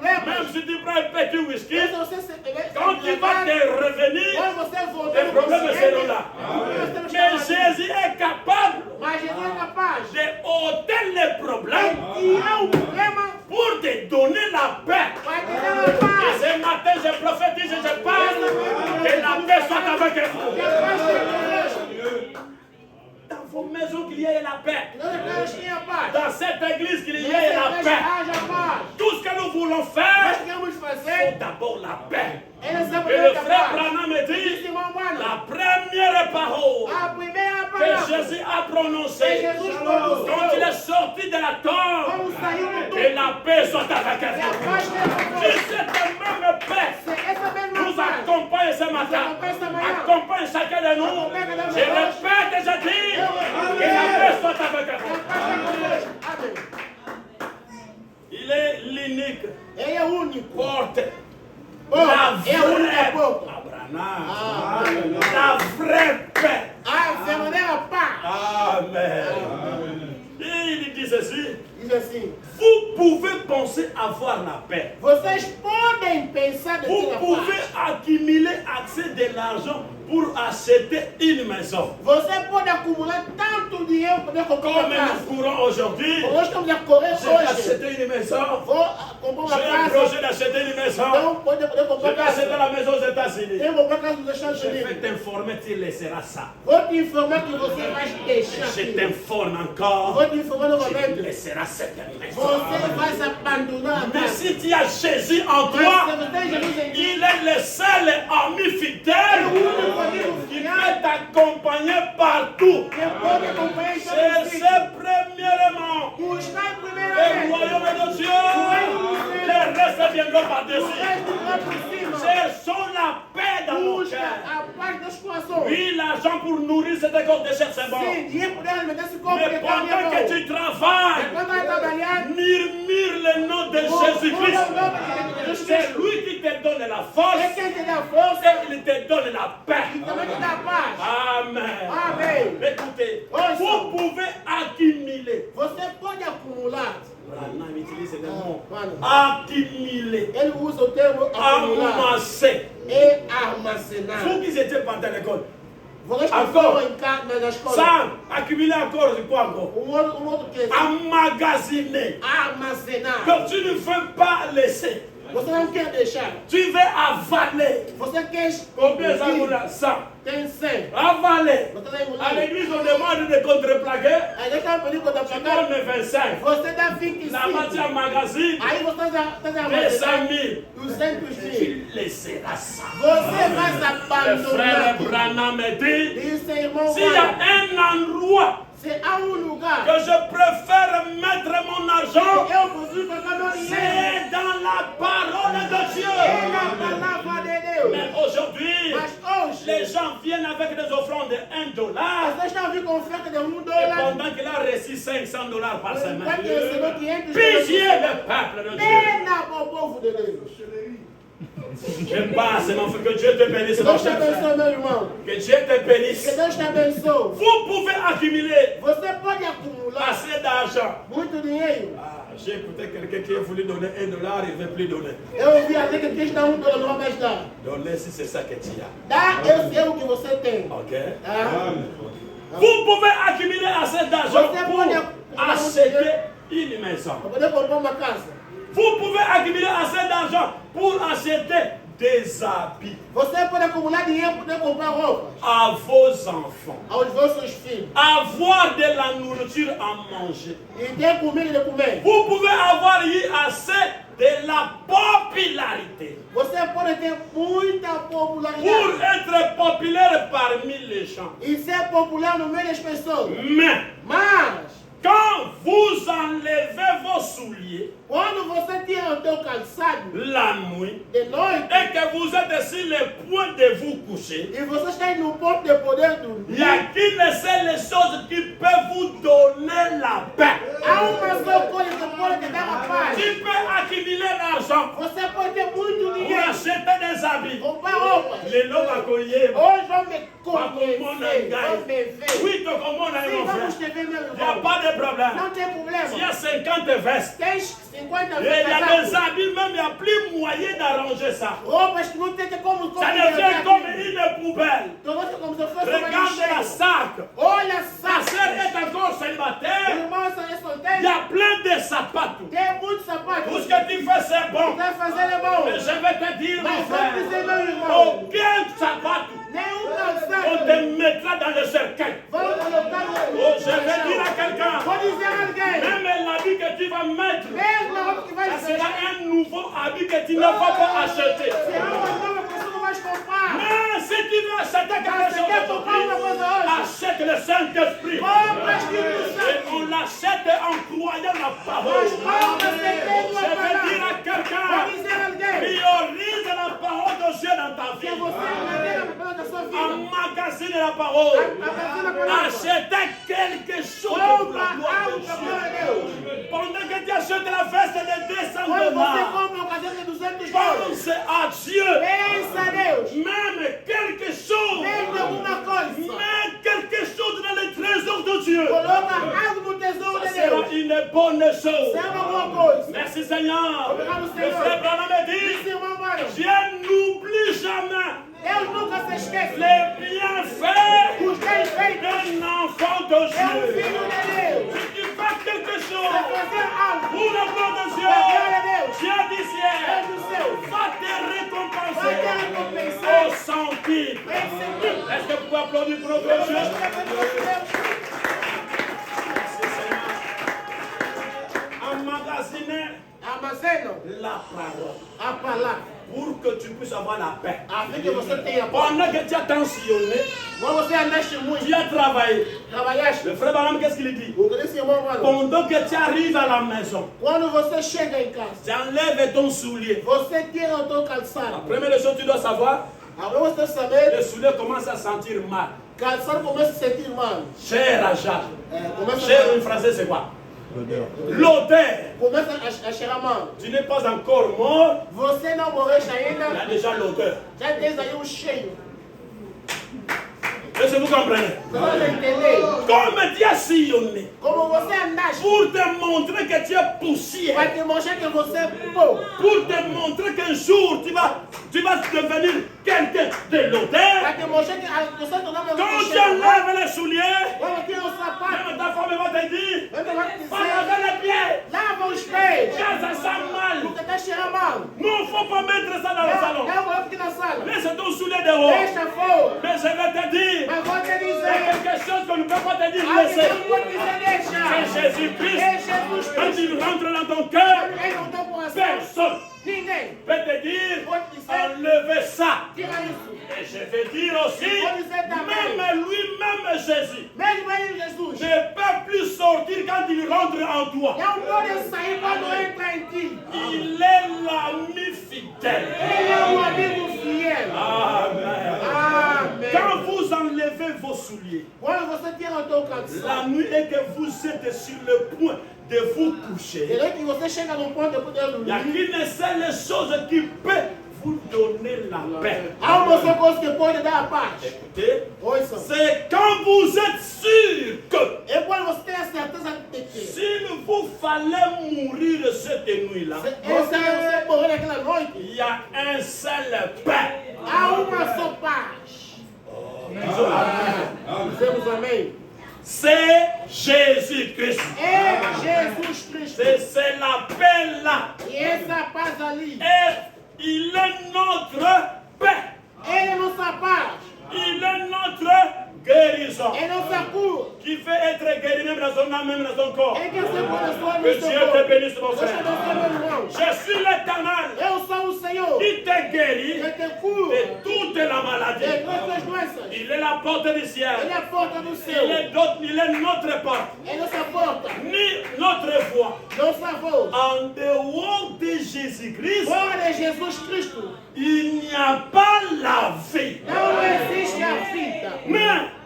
même si tu prends un petit whisky, quand tu vas te revenir, les problèmes seront là. Mais Jésus est capable d'ôter les problèmes pour te donner la paix. Et ce matin, je prophétise, je parle, que la paix soit avec vous. Dans vos maisons qu'il y ait la paix. Dans cette église qu'il y ait la paix. Tout ce que nous voulons faire, c'est d'abord la paix. Et le frère Branham me dit, la première parole que Jésus a prononcée quand il est sorti de la tombe, que la paix soit avec vous. Si cette même paix nous accompagne ce matin, accompagne chacun de nous, je répète et je dis, que la paix soit avec vous. Il est l'unique porte. La vraie porte. La vraie paix. Amen. Et il dit ceci. Vous pouvez penser avoir la paix. Vous pouvez accumuler accès de l'argent pour acheter une maison. Comme nous courons aujourd'hui, j'ai acheté une maison. J'ai un projet d'acheter une maison. Je vais acheter la maison aux États-Unis. Je vais t'informer, tu laisseras ça. Je t'informe encore. Tu laisseras cette maison. Mais si tu as Jésus en toi, il est le seul ami fidèle qui peut t'accompagner partout. C'est premièrement le royaume de Dieu. Le reste viendra par-dessus. Cherchons la paix dans nos cœurs. Oui, l'argent pour nourrir cette école de chair, c'est bon. Mais pendant que tu travailles, murmure le nom de Jésus-Christ. C'est lui qui te donne la force et il te donne la paix. Amen. Écoutez, vous pouvez accumuler. Branham utilise le mot accumuler, amasser. Vous qui ils étaient partis à l'école. Encore. Sans accumuler encore, c'est quoi encore? Emmagasiner. Donc tu ne veux pas laisser. Tu veux avaler. Combien ça vous a? 100. Avaler. À l'église, on demande de contreplaquer. Tu donnes 25. La matière magazine. 200 000. Tu laisseras ça. Le frère Branham dit, s'il y a un endroit que je préfère mettre mon argent, c'est dans la parole de Dieu. Mais aujourd'hui, les gens viennent avec des offrandes de $1. Et pendant qu'il a reçu $500 par semaine, pitié le peuple de Dieu. Je passe, mon frère, que Dieu te bénisse. Que Dieu te bénisse. Vous pouvez accumuler assez d'argent. J'ai écouté quelqu'un qui a voulu donner $1, il ne veut plus donner. Donner si c'est ça que tu as. Ok. Vous pouvez accumuler assez d'argent pour acheter une maison. Vous pouvez accumuler assez d'argent pour acheter des habits à vos enfants, avoir de la nourriture à manger. Vous pouvez avoir eu assez de la popularité pour être populaire parmi les gens. Mais quand vous enlevez vos souliers la nuit et que vous êtes sur le point de vous coucher, il n'y a qu'une seule chose qui peut vous donner la paix. Tu peux accumuler l'argent pour acheter des habits. Les lots à coller. Oui, il n'y a pas de problème. Il y a 50 vestes. Et il y a des habits, même il n'y a plus moyen d'arranger ça. Ça devient comme une poubelle. Regarde la sac. Ta sœur est encore célibataire. Il y a plein de sapates. Tout ce que tu fais, c'est bon. Mais je vais te dire, mon frère, aucun sapat on te mettra dans le cercueil. Oh, je vais dire à quelqu'un, même l'habit que tu vas mettre, ça sera un nouveau habit que tu ne vas pas acheter. Mais si tu veux acheter quelque chose, achète le Saint-Esprit. Et on l'achète en croyant la parole. Je vais dire à quelqu'un, priorise la parole de Dieu dans ta vie. Emmagasine la parole. Achetez quelque chose pour la gloire de Dieu. Pendant que tu achètes la veste de $200, pense à Dieu. Même quelque chose. Même quelque chose dans les trésors de Dieu. Ça sera une bonne chose. Merci Seigneur. Le frère Branham dit, Dieu n'oublie jamais les bienfaits d'un enfant de Dieu. Si tu fais quelque chose pour le gloire de Dieu, Dieu du ciel va te récompenser au centime. Est-ce que vous pouvez applaudir pour notre Dieu? Emmagasiner la parole. Pour que tu puisses avoir la paix. Pendant que tu as tensionné, tu as travaillé. Le frère Branham, qu'est-ce qu'il dit? Pendant que tu arrives à la maison, tu enlèves ton soulier. La première chose que tu dois savoir, le soulier commence à sentir mal. Cher à Jacques. Cher en français, c'est quoi? L'odeur. Tu n'es pas encore mort. Il y a déjà l'odeur. Le que vous comprenez? Comme tu as sillonné Como você andaste, pour te montrer que tu es poussière, para te mostrar que você é pó, pour te montrer qu'un jour tu vas devenir quelqu'un de para l'autel. te mostrar que você não vai Quand tu enlèves les souliers, quando tira o sapato, même ta femme va te dire, ele vai te va dizer, laver les pieds, lava os pés, car ça sent mal. porque está cheirando mal. Non, il ne faut pas mettre ça dans le salon. Não vou ficar na sala. Laisse ton soulier dehors. Deixa fora. Mais je vais te dire, Mas vou te il y a dizer, quelque chose que je ne peux pas te dire, algo que laissez. não vou te dizer, deixa. C'est Jésus-Christ. É Jesus Quand Cristo. il rentre dans ton cœur, Ele não tem coração. personne Ninguém peut te dire, pode dizer, enlevez ça. tira isso. Et je vais dire aussi, Même même lui-même Jésus Mesmo ele, Jesus, ne peut plus sortir quand il rentre en toi. não pode sair quando entra em ti. Il est l'ami fidèle. Ele é um amigo fiel. Amen. Amém. Quand vous enlevez vos souliers, Quando você tira o teu calção, la nuit est que vous êtes sur le point de vous coucher, direito que você chega num ponto de poder il n'y a dormir, qu'une seule chose qui peut vous donner la paix. há uma só coisa que pode dar a paz. Écoutez, Ouça. c'est quand vous êtes sûr que É quando você tem a certeza de que s'il vous fallait mourir cette nuit-là, você morrer naquela noite, il y a un seul paix. há uma só paz. Dizemos amém. C'est Jésus-Christ. É Jesus Cristo. C'est la paix là. E essa paz ali, Et il est notre paix. ele é nossa paz. Il est notre guérison. É nossa cura. Qui fait être guéri même dans son âme, même dans son corps. É que você pode sua Que Dieu te bénisse, mon Deus te frère. abençoe, meu irmão. Je suis l'Éternel Eu sou o Senhor. qui te guérit Que te cura de toute la de maladie. todas as doenças. Il est la porte du ciel. Ele é a porta do Il céu. est notre porte. É nossa porta. Ni notre voix. Nossa voz. En dehors de Jésus-Christ, Fora de Jesus Cristo, il n'y a pas la vie. não existe a vida.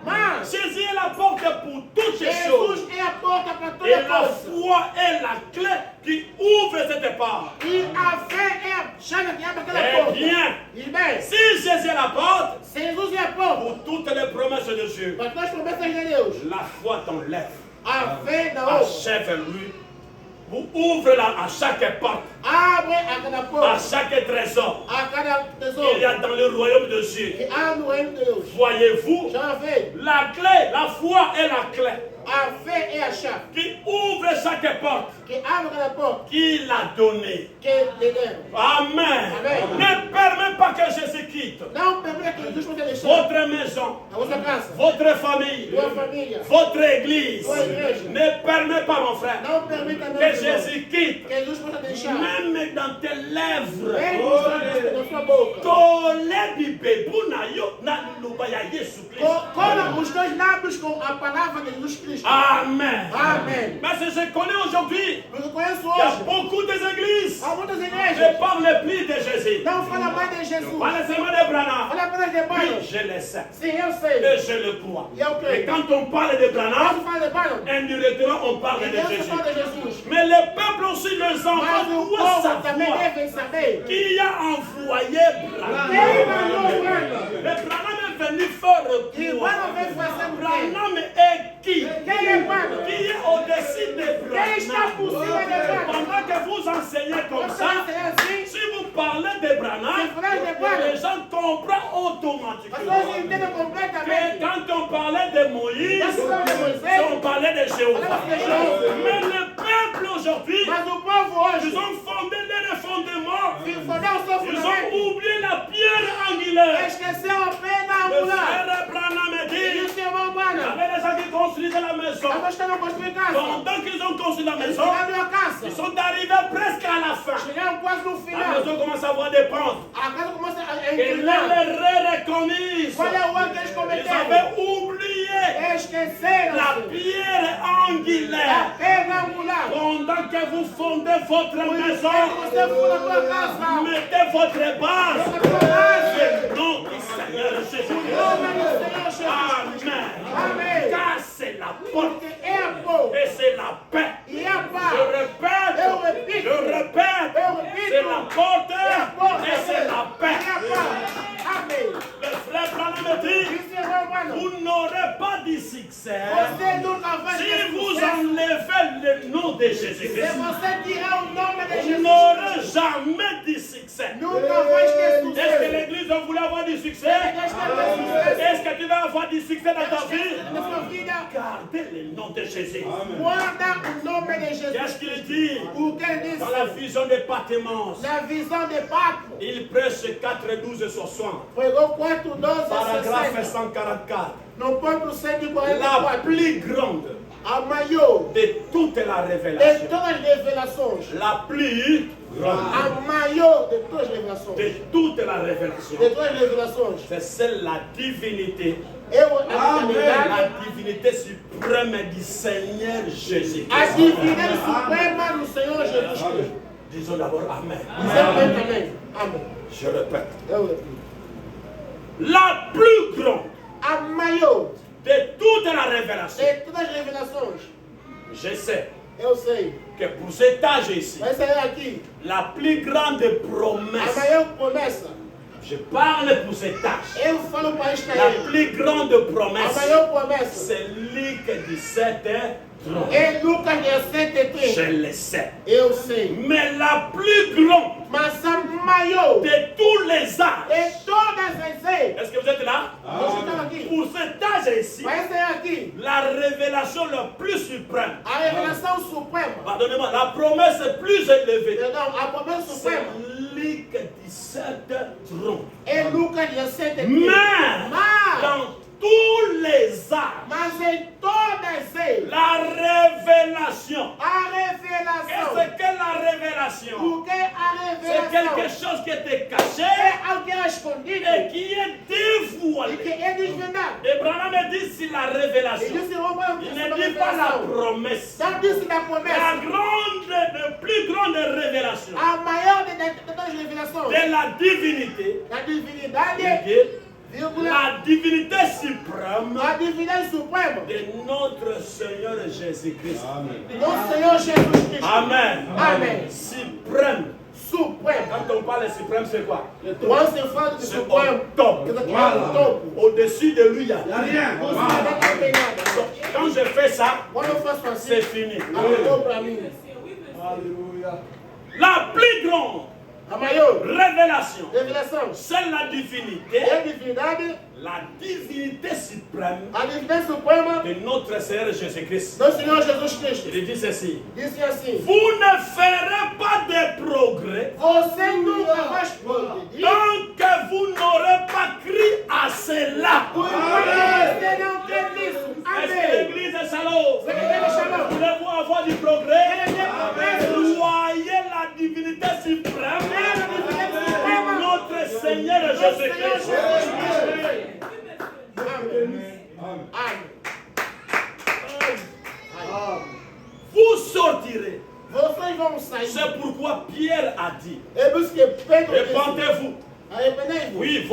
Mais Jésus est la porte pour toutes les choses. Jesus é a porta para Et toda la coisa. foi est la clé qui ouvre cette porte. E a fé é a chave que abre aquela Eh porta. bien, E bem, si Jésus est la porte, se Jesus é a porta pour toutes les promesses de Dieu, para todas as promessas de Deus, la foi t'enlève. a fé da outra Achève-lui. Vous ouvrez-la à chaque porte, abre a cada à porta, chaque trésor a cada qu'il y tesouro a dans le royaume de Dieu. que há no reino de Deus. Voyez-vous, Já fé. la clé, la foi est la clé A fé é a chave qui ouvre chaque porte que abre cada porta qu'il a donnée. que lhe deram. Amen. Amen. Ne permets pas que Jésus quitte Não permita que Jesus possa deixar votre maison, a vossa casa, votre famille, tua família. votre église. Sua igreja. Ne permets pas, mon frère, Não permita que meu irmão, Jésus quitte, que Jesus possa deixar. même dans tes lèvres. Mesmo na sua boca. Tole bibebu na yo na luba ya Yesu Christ. Cola os teus lábios com a palavra de Jesus Cristo. Amen. Amém. Mais je connais aujourd'hui, Eu conheço il y a hoje. beaucoup d'églises Há muitas ne igrejas. parlent plus de Jésus. Não fala mais de Jesus. Pas seulement de Branham. Fala apenas de Oui, Barnum. je le sais. Sim, eu sei. Et je le crois. E eu Et creio. quand on parle de Branham, Quando fala de Barnum, indirectement on parle de Deus Jésus. fala de Jesus. Mais le peuple aussi, les enfants, Mas o doivent povo também savoir deve saber. qui a envoyé Branham. Quem mandou Barnum? Mais Branham est venu faire E quoi? Barnum veio fazer o quê? Branham est qui? Quem é Barnum? Qui est au-dessus de Quem está por Branham? cima de Barnum? Pendant que vous enseignez comme Você ça, ensinar assim, si vous parlez de Branham, se falar de Barnum, les gens comprennent as automatiquement pessoas entendem que completamente. quand on parlait de Moïse, on parlait de Jéhovah. Mais le peuple aujourd'hui, Mas o povo hoje, ils ont fondé les fondements. fodeu o seu Ils fundamento. ont oublié la pierre angulaire. Esqueceu a pedra Le angular. frère Branham me E o dit, seu irmão il y Barnum, avait des gens qui construisaient la maison. nós estamos construindo casa. Pendant qu'ils ont construit la Eles maison, chegaram a casa. ils sont arrivés presque à la fin. Chegaram quase no La final. maison commence à avoir des pentes. A casa começa a Et inclinar. l'erreur est commise. Qual é o erro que eles Ils cometeram? avaient oublié Esqueceram la pierre a angulaire. pedra angular. Pendant que vous fondez votre maison, Você funda a tua casa. mettez votre base. A tua base. Non, du Seigneur Jésus. O nome do Senhor Jesus. Amen. Amém. Car c'est la porte Porque é a pão et c'est la paix. e a Je paz. répète, Eu repito. je répète, Eu repito. c'est la porte É a porta. et c'est la E paix. a paz. Amém. Le frère Branham me dit, Disse irmão Barnum. Vous n'aurez pas de succès Você nunca vai si ter vous sucesso. enlevez le nom de Se Jésus-Christ. você tirar o nome de Vous Jesus, n'aurez jamais de succès. nunca vai ter Est-ce que sucesso. l'église va vouloir avoir du succès? Est-ce que tu vas avoir du succès dans ta vie? Na sua vida, Gardez le nom de Jésus. guarda o nome de Jesus. Qu'est-ce qu'il dit? O que ele disse? Dans la vision de Patmos, Na visão de Pacto, il prêche 4:12 sur 60. pregou 4:12 Paragraphe 60. 144. No ponto La 144. plus grande A maior de toute la de révélation. todas as revelações. La plus grande A maior de todas as revelações. de toute la révélation. De todas as revelações. C'est celle la divinité. Eu, La a divinité suprême du Seigneur Jésus-Christ. divindade suprema do Senhor Jesus Cristo. Disons d'abord Amen. Dizemos amém. Amém. Je répète. Eu repito. La plus grande A maior de toute la révélation. de todas as revelações. Je sais Eu sei. que pour cet âge ici, Vai sair aqui. la plus grande A promesse, maior promessa. je parle pour cet âge, Eu falo para esta la ilha. plus grande A promesse, maior promessa. c'est Luc 17, 30. É Lucas 17:30. Je le sais. Eu sei. Mais la plus grande Mas a maior de tous les âges, de todas as eis. est-ce que vous êtes là? Nós estamos aqui. Pour cet âge ici, Vai sair aqui. la révélation la plus suprême, A revelação suprema. pardonnez-moi, la promesse plus élevée, Perdão, a promessa c'est suprema. Luc 17, 30. É Lucas 17:30. Mais Mas, dans tous les âges, mas em todas eles, la révélation. a Qu'est-ce revelação. que la révélation? Porque a C'est quelque revelação chose qui était caché é algo que é escondido et qui est e que dévoilé. é desvendado. Et Branham me dit si la Ele révélation. disse, vamos Il sobre ne a dit pas la revelação. promesse. Não disse da La promessa. plus grande révélation A maior de todas as revelações de la divinité, da divinidade, vírgula, la divinité suprême a divindade suprema de notre Seigneur Jésus-Christ. do Senhor Jesus Cristo. Amen. Amém. Suprême. Supremo. Quand on parle de suprême, c'est quoi? Quando se fala de C'est supremo, au top. quer dizer que é o topo. Au-dessus de lui, il y a rien. Você não tem nada. Quand je fais ça, Quando eu faço assim, c'est fini. acabou para mim. La plus grande A maior révélation, revelação c'est la é divinité, a divindade, la divinité suprême a divindade suprema de notre Seigneur Jésus-Christ. do Senhor Jesus Cristo. Il dit ceci: Disse assim, vous ne ferez pas de progrès você nunca vai progredir tant que vous n'aurez pas cru à cela. enquanto você não tem isso. Est-ce que Amém. l'église est salon? Você quer chamar? Voulez-vous avoir du progrès? Voyez la divinité suprême de notre Seigneur Jésus-Christ. Amém. Vous sortirez. Vocês vão sair. C'est pourquoi Pierre a dit, É por isso que Pedro disse, répandez-vous. arrependei-vos. Oui,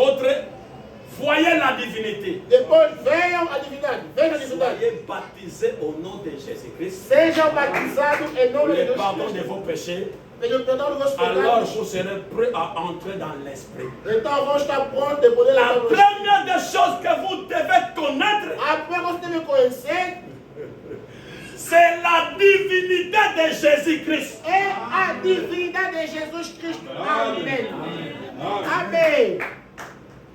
voyez la divinité. Depois venham a divindade. Venham a divindade. Soyez baptisés au nom de Jésus-Christ Sejam batizados em pour nome de le Jesus pardon de Cristo. vos péchés. Pelo perdão dos vossos Alors pecados. vous serez prêts à entrer dans l'esprit. Então vão estar prontos de poder La entrar no première des choses que vous devez connaître, A primeira coisa que você deve conhecer c'est la divinité de Jésus-Christ. é a divindade de Jesus Cristo. Amém. Amém.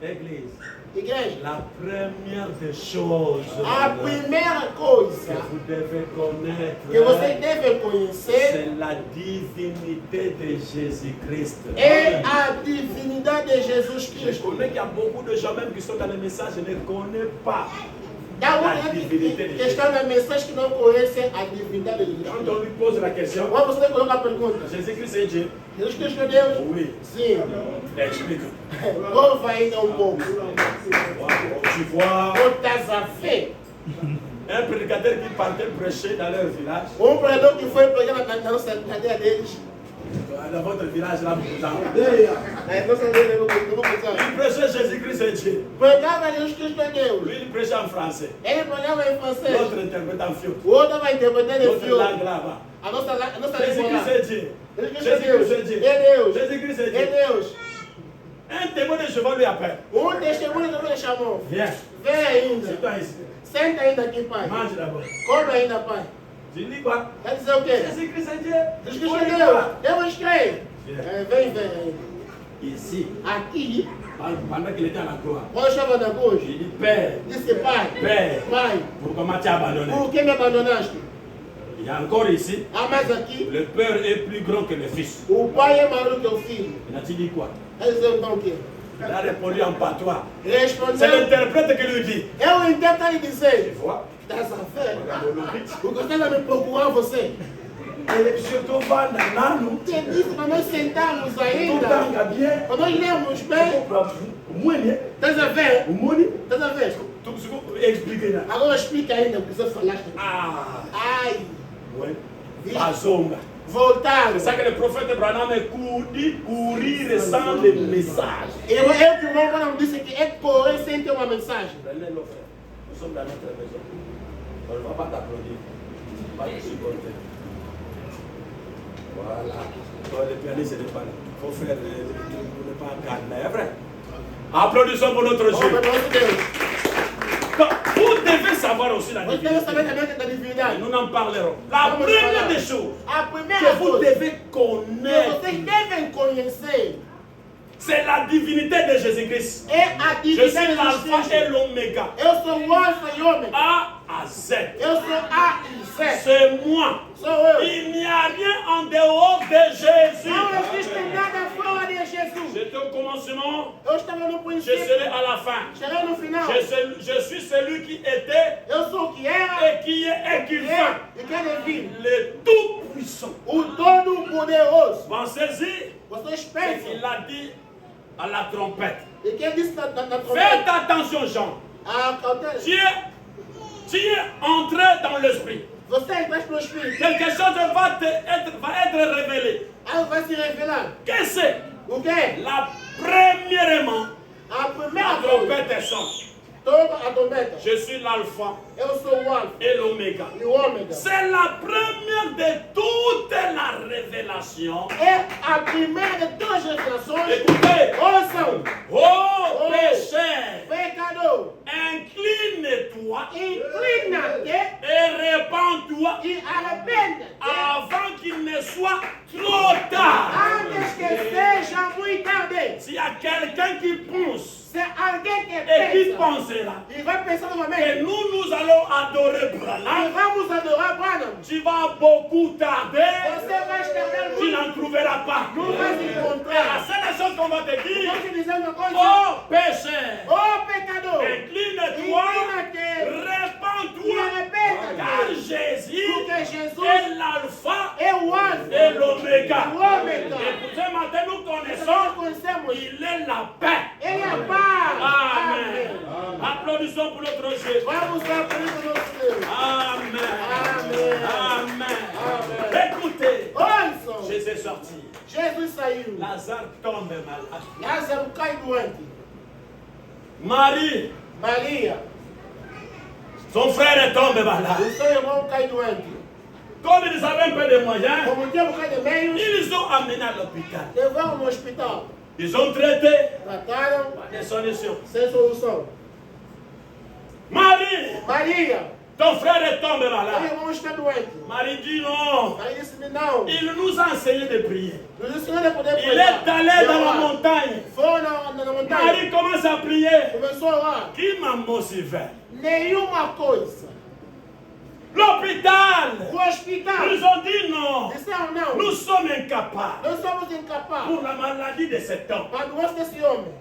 Église, Igreja, la première des choses a primeira coisa que vous devez connaître, que você deve conhecer c'est la divinité de Jésus-Christ. é a divindade de Jesus Je Cristo. connais qu'il y a beaucoup de gens même qui sont dans les messages, je ne connais pas Dá la uma divinité de que Jésus. está na mensagem que não conhecem a divindade de Jesus Quand Cristo. on lui pose la question, Agora você coloca a pergunta: Jésus-Christ est Dieu? Jesus Cristo é Deus? Oui. Sim. Explique. Prova ainda um pouco. Tu vois, Ou estás a ver? un prédicateur qui partait prêcher dans leur village, Pregador que foi pregar na nossa cadeia deles. dans votre village là, vous Na nossa cadeia, eu vou pensar. il prêchait Jésus-Christ est Dieu. Pregava Jesus Cristo é Deus. Lui, il prêchait en français. Ele pregava em francês. L'autre interprète en fiot. O outro vai interpretar em L'autre fio. langue là-bas. A nossa língua Jésus-Christ lá. est Dieu. Jesus Cristo é Jésus-Christ est Deus. Dieu. É Deus. Jésus-Christ est É Dieu. Deus. Un témoin de Jéhovah lui appelle. Testemunho também chamou. Viens. Vem ainda. C'est-toi ici. Senta ainda aqui, pai. Mange d'abord. Come ainda, pai. Tu dis quoi? Quer dizer o quê? Jésus-Christ est Dieu. Jesus Cristo é Deus. Deus crê. Vem ainda. Ici, Aqui, pendant qu'il était à la croix, quando eu estava na cruz, il dit Père, disse, pai, Père, pai, pourquoi tu as abandonné? por que me abandonaste? Il y a encore ici, Ah, mas aqui, le Père est plus grand que le Fils. o pai é maior que o filho. Il a dit quoi? Quer dizer então o quê? Il a répondu en patois. C'est Respondeu, l'interprète qui lui dit. eu intento lhe Tu dizer, vois? dessa fé, Regarde le Christ. o que você vai me procurar você? Et je te vois dans nous. Você disse para nós sentarmos Tout ainda, tanga bien. para nós lermos bem. Moine. Estás a ver? O Moine. Estás a ver? Tu explique là. Agora explica ainda o que você falaste. Ah. Ai, Ouais. Bazonga. voltaram. C'est ça que le prophète Branham dit courir sans le message. Eu que o irmão Branham disse que é correr sem ter uma mensagem. Prenez-le, frère. Nous sommes dans notre maison. On ne va pas t'applaudir. On va te supporter. Voilà. Toi, le pianiste n'est pas là. Il faut faire ne pas garder. C'est vrai. Applaudissons pour notre Oh, Dieu. mas nosso Deus. Vous devez savoir aussi la Nós divinité. temos também da divindade. Nous en parlerons. La Vamos première falar. des choses A que primeira vous coisa devez que connaître, vocês devem conhecer c'est la divinité de Jésus-Christ. é a Je suis divindade de l'alpha et Jesus. l'oméga. Eu sou o Alfa e Ômega. A à Z. Eu sou A e Z. C'est moi. Sou eu. Il n'y a rien en dehors de Jésus. Não existe nada fora de Jesus. J'étais au commencement, Eu estava no je princípio, serai à la fin. cheguei no final. Je suis celui qui était Eu sou o que era, et qui est et qui que vient. é e que é vir. Le Tout-Puissant. O Todo-Poderoso. Pensez-y, Vocês il pensam. a dit à la trompette. E quem disse na trombeta? Faites attention, Jean. A cautela. Tu es entré dans l'esprit. Você entraste no Espírito. Quelque chose va être révélé. Algo vai se revelar. Qu'est-ce que c'est? O quê? La premièrement, A primeira la coisa. trompette est sonne. Toda a trombeta. Je suis l'alpha Eu sou o Alfa et l'oméga. e o Ômega. C'est la première de toute la révélation. É a primeira de todas as revelações. Écoutez, Ouçam. ô pécheur, Pecador. incline-toi Inclina-te et répands-toi e arrependa-te. avant qu'il ne soit trop tard. Antes que seja muito tarde. S'il y a quelqu'un qui pense Se alguém que et qui pensa pensera e vai pensar que novamente, nous allons adorer e Branham, vamos adorar Branham, tu vas beaucoup tarder, você vai estar tu n'en trouveras pas. não vai se Et la encontrar. seule chose qu'on va te dire, Vou te dizer uma coisa. ô pécheur, Ô pecador, incline-toi, inclina-te e répands-toi, arrependa-te. car Jésus Porque Jesus est l'alpha é o Alfa et l'oméga. e o Ômega. Et pour ce matin, nous Nós connaissons, conhecemos. il est la paix. Ele é a paz. Amen. Applaudissons pour notre Jésus. Vamos aplaudir o nosso Deus. Amen. Amen. Amen. Amen. Écoutez, Ouçam. Jésus est sorti. Jesus saiu. Lazare tombe malade. Lázaro cai doente. Marie, Maria, son frère tombe malade. o seu irmão cai doente. Comme ils avaient un peu de moyens, Como tinha um bocado de meios, ils ont amené à l'hôpital. levaram no hospital. Ils ont traité Trataram des solutions. sem solução. Marie, Maria, ton frère tombe meu malade. irmão está doente. Marie dit non. Maria disse-me não. Il nous a enseigné de prier. Nos ensinou a poder Il est allé dans la montagne. Foi na montanha. Marie commence à prier. Começou lá. Qui m'a motivé? Nenhuma coisa. L'hôpital. O hospital. Ils ont dit non. Disseram não. Nous sommes incapables Nós somos incapazes. pour la maladie de cet homme. Para a doença desse homem.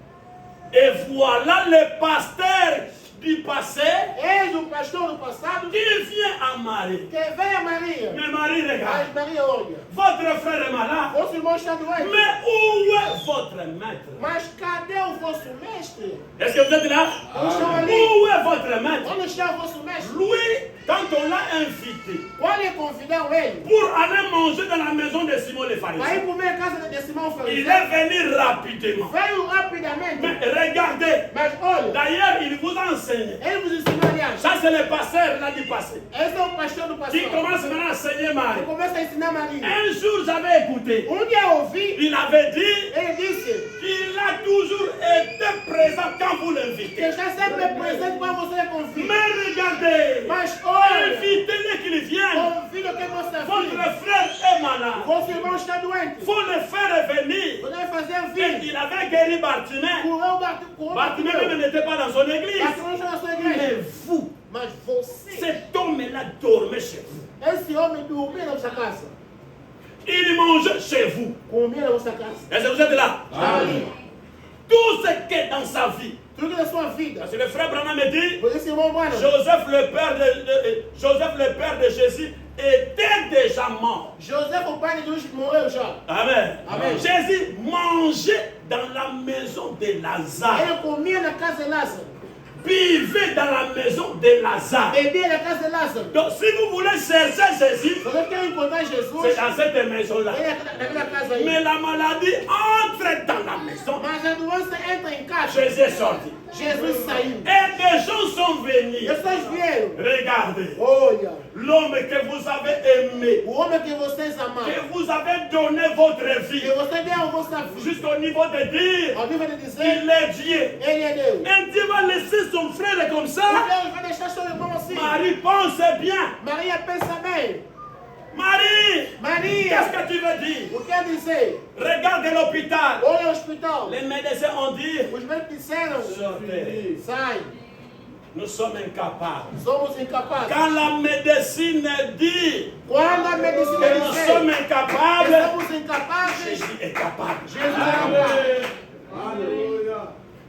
Et voilà le pasteur du passé Eis o pastor do passado qui vient à Marie. que veio a Maria. Mais Marie, regarde, Mas Maria olha. votre frère est malade. Vosso irmão está doente. Mais où est votre maître? Mas cadê o vosso mestre? Est-ce que vous êtes là? Nós estamos ali. Où est votre maître? Onde está o vosso mestre? Lui, quand on l'a invité Quando ele convidou ele pour aller manger dans la maison de Simon le para ir pharisien, comer a casa de Simão il Fariseu, est venu rapidement. veio rapidamente. Mais regardez, Mas olha, d'ailleurs, il vous a enseigné ele vos ensinou, aliás, mensagem. Ça, c'est le pasteur là du passé. Esse é o pastor do Qui passado. commence maintenant à enseigner Marie. Ele começa a ensinar Maria. Un jour, j'avais écouté. Dia eu ouvi, Il avait dit ele disse qu'il a toujours été présent quand vous que l'invitez. está sempre presente quando você é convida. Mais regardez, Mas olha, invitez-le qu'il vienne. convida que você Votre filho. frère est malade. Vosso irmão está doente. Il faut le faire venir. Você vai fazer Et vir. il avait guéri Bartimée. Curou Bartimée même n'était pas dans son église. Bartimeu está na sua Mais igreja. vous, Mas você, cet homme-là dormait chez vous. esse homem dormia na sua casa. Il mangeait chez vous. Comia na sua casa. Est-ce que vous êtes là? Estava ali. Tout ce qui est dans sa vie. Tudo que na sua vida. Parce que le frère Branham me dit, Por esse irmão Branham, Joseph le père de Jésus, était déjà mort. José, o pai de Jesus, morreu já. Amen. Amen. Jésus mangeait dans la maison de Lazare. Ele comia na casa de Lázaro. Buvait dans la maison de Lazare. Bebia na casa de Lázaro. Donc si vous voulez chercher Jésus, Você quer encontrar c'est Jesus? dans cette maison-là. Ele é naquela casa aí. Mais la maladie entre dans la maison. Mas a doença entra em casa. Jésus est sorti. Jesus saiu. Et des gens sont venus. Pessoas vieram. Regardez. Olha, L'homme que vous avez aimé, o homem que vocês amaram, que vous avez donné votre vie, que você deu a vossa vida, jusqu'au niveau de dire, ao nível de dizer, il est Dieu. ele é Deus. Un Dieu va laisser son frère comme E ça. Deus vai deixar seu irmão assim. Marie, pense bien. Maria pensa bem. Marie, Maria, qu'est-ce que tu veux dire? o que é dizer? Regarde l'hôpital. Olha o hospital. Les médecins ont dit, Os médicos disseram, sortez. sai, Nous sommes incapables. somos incapazes. Quand la médecine dit Quando a medicina que nous diz sommes que incapables, somos incapazes, Jésus est capable. Jesus é capaz.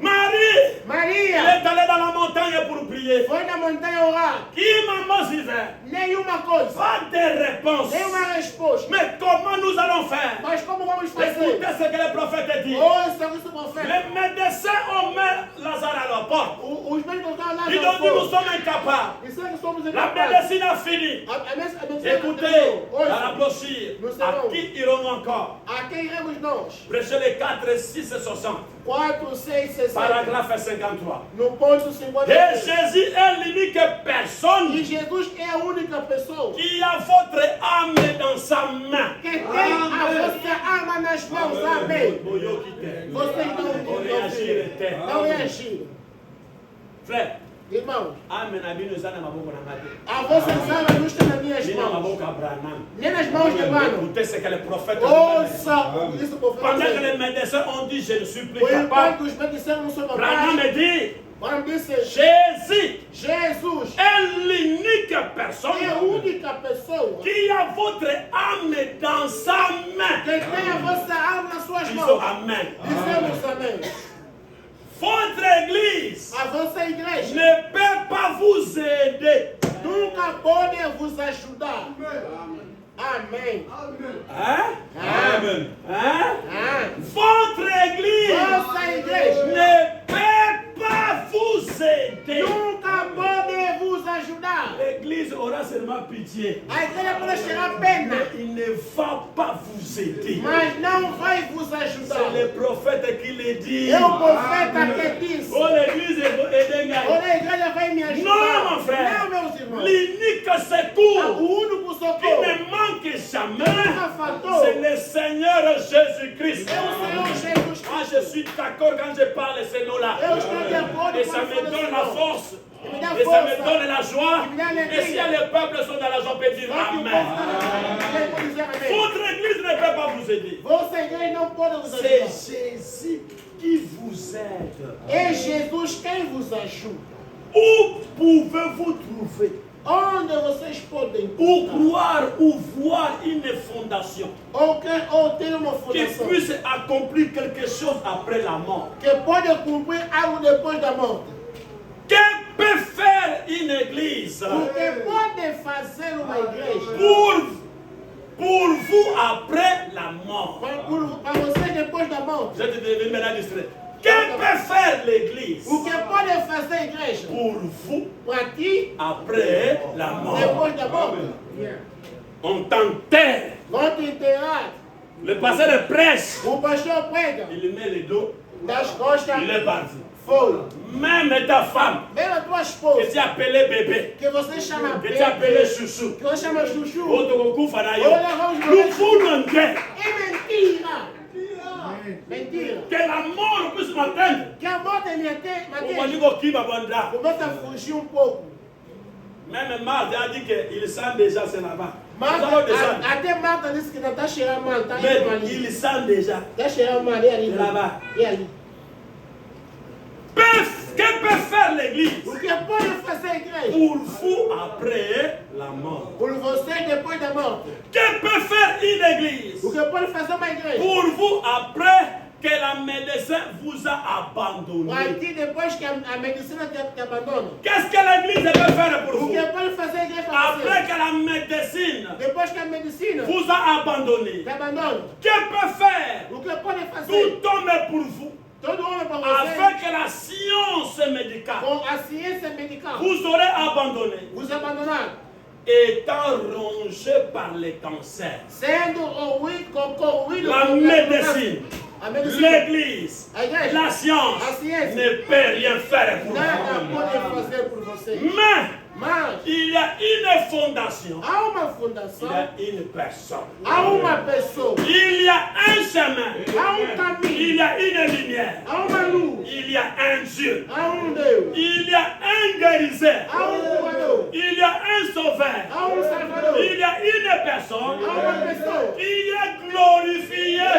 Marie, il Maria est allé dans la montagne pour prier. foi na montanha orar. Qui maman disait, Nenhuma coisa, pas de réponse. nenhuma resposta. Mais comment nous allons faire? Mas como vamos fazer? Écoutez ce que le prophète dit. Ouça isso, profeta. Les médecins ont mis Lazare à la porte. Os médicos estão lá. Ils ont dit, nous sommes incapables. Disseram que somos La incapazes. médecine a fini. A medicina Écoutez, dans la Ouça, brochure, à qui irons encore? a quem iremos nós? Prêchez les 4, 6 et 60. 4, 6, 60. Paragraphe 53. No ponto 50. Et Jésus est l'unique personne E Jesus é a única pessoa qui a votre âme dans sa main. que tem a vossa arma nas mãos. Amém. Vocês não reagiram. Frère, Irmãos, âme na Bíblia está na boca na mãe. a vossa arma não está nas minhas Nem na mãos. boca Branham. Nem nas mãos de Branham. Écoutez ce que le prophète dit. Ouça isso, profeta. Pendant que les médecins ont dit, je ne suis plus Enquanto capable, os médicos disseram não sou Branham capaz, me dit, Branham disse, Jésus Jesus est l'unique é a personne única pessoa qui a votre âme dans sa main. que tem a vossa arma nas suas Disons mãos. Amen. Dizemos amém. Votre église A vossa igreja ne peut pas vous aider. nunca pode vos ajudar. Amém. Hein? Amen. Hein? Ah, Votre église vossa igreja ne peut pas vous aider. nunca pode vos ajudar. L'église aura seulement pitié. A igreja pode tirar pena, Il ne va pas vous aider. mas não vai vos C'est ajudar. le prophète qui le dit. É o profeta que disse: Oh, l'église est dégaine. olha, a igreja vai me ajudar. Não, meu frère. Não, meus irmãos. L'unique O secours único qui socorro ne manque jamais, nunca faltou c'est le Seigneur Jésus-Christ. é o Senhor Jesus Moi, Cristo. je suis d'accord quand je parle ces noms-là. Eu estou de acordo Et com ça a me fala do donne la Senhor. force. E me dá Et ça me força. donne la joie. E me dá alegria. Et si les peuples sont dans la joie, on peut dire Só que o povo Amen. está na igreja pode dizer amém. Votre église ne peut pas vous aider. Vossa igreja não pode vos C'est ajudar. Jésus qui vous aide. É Jesus quem vos ajuda. Où pouvez-vous trouver, Onde vocês podem ou encontrar, croire, ou voir une fondation ou ter uma qui fundação puisse accomplir quelque chose après la mort? que pode cumprir algo depois da morte? Que peut faire une église O que pode fazer uma igreja pour vous après la mort? para você depois da morte? Vous êtes devenu maintenant distrait. Que peut faire l'église O que pode fazer a igreja pour vous para ti après la mort? depois da morte? On t'enterre. Vão te enterrar. Le pasteur prêche. O pastor prega Il met le dos. das costas, Il est parti. Même ta femme, que tu as appelé bébé, que você chama que tu as appelé chouchou, que você chama chuchu, é mentira. Mentira. Que la mort puisse m'atteindre. Que a morte me atteinte. Começa a fugir pouco. Même Marthe a dit qu'il sent déjà c'est là-bas. Até Martha disse que não está cheirando mal. Mais il sent déjà. Está cheirando mal, é ali. Là-bas. É ali. Que peut faire l'église? O que pode fazer a igreja? Pour vous après la mort. Por você depois da morte. Que peut faire une église? O que pode fazer uma igreja? Pour vous après que la médecin vous a abandonné. Para ti depois que a medicina te abandona. Qu'est-ce que l'église peut faire pour vous? O que pode fazer a igreja para você? Après que la médecine depois que a medicina vous a abandonné. Te abandona. Que peut faire? O que pode fazer? Tout homme pour vous. Todo homem para você. Afin que la science médicale. Com a ciência medical. Vous aurez abandonné. Vous abandonado. Étant rongé par les cancers. Sendo corroído la médecine. L'église, la science ne peut rien faire pour vous. Mais il y a une fondation. Il y a une personne. Il y a un chemin. Il y a une lumière. Il y a un Dieu. Il y a un guérisseur. Il y a un sauveur. Il y a une personne qui est glorifiée.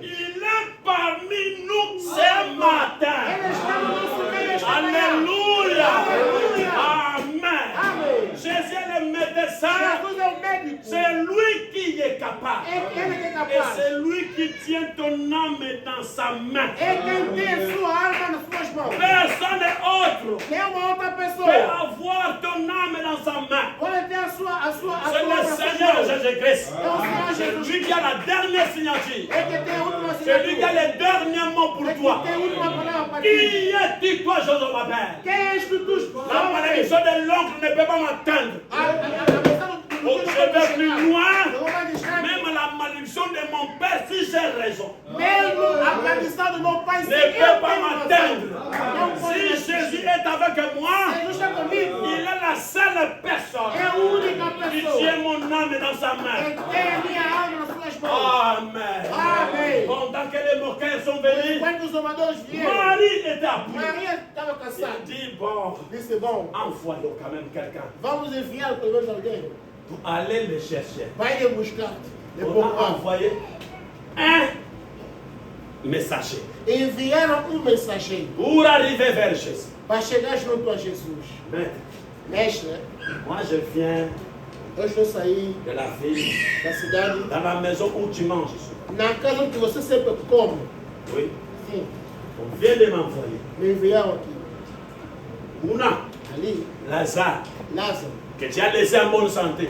Il est parmi nous ce matin. Alléluia. Amen. Jésus est le médecin. C'est lui qui est capable. Et c'est lui qui tient ton âme dans sa main. Personne autre peut avoir ton âme dans sa main. C'est le Seigneur Jésus-Christ. C'est lui qui a la dernière signature. C'est lui qui a les derniers mots pour toi. Qui es-tu, toi, Joseph Babel? La malédiction de l'oncle ne peut pas m'atteindre. Je vais plus loin. Même la malédiction de mon père, si j'ai raison, ne peut pas m'atteindre. Si Jésus est avec moi, il est la seule personne qui tient mon âme dans sa main. Amen. Pendant que les moqueurs sont venus, Marie était à bout. Il dit, bon, envoyons quand même quelqu'un. Pour aller le chercher. On a envoyé un messager. Pour arriver vers Jésus. Maître, moi je viens de la ville, dans la maison où tu manges. Oui. On vient de m'envoyer. Ouna, Lazare, que tu as laissé en bonne santé,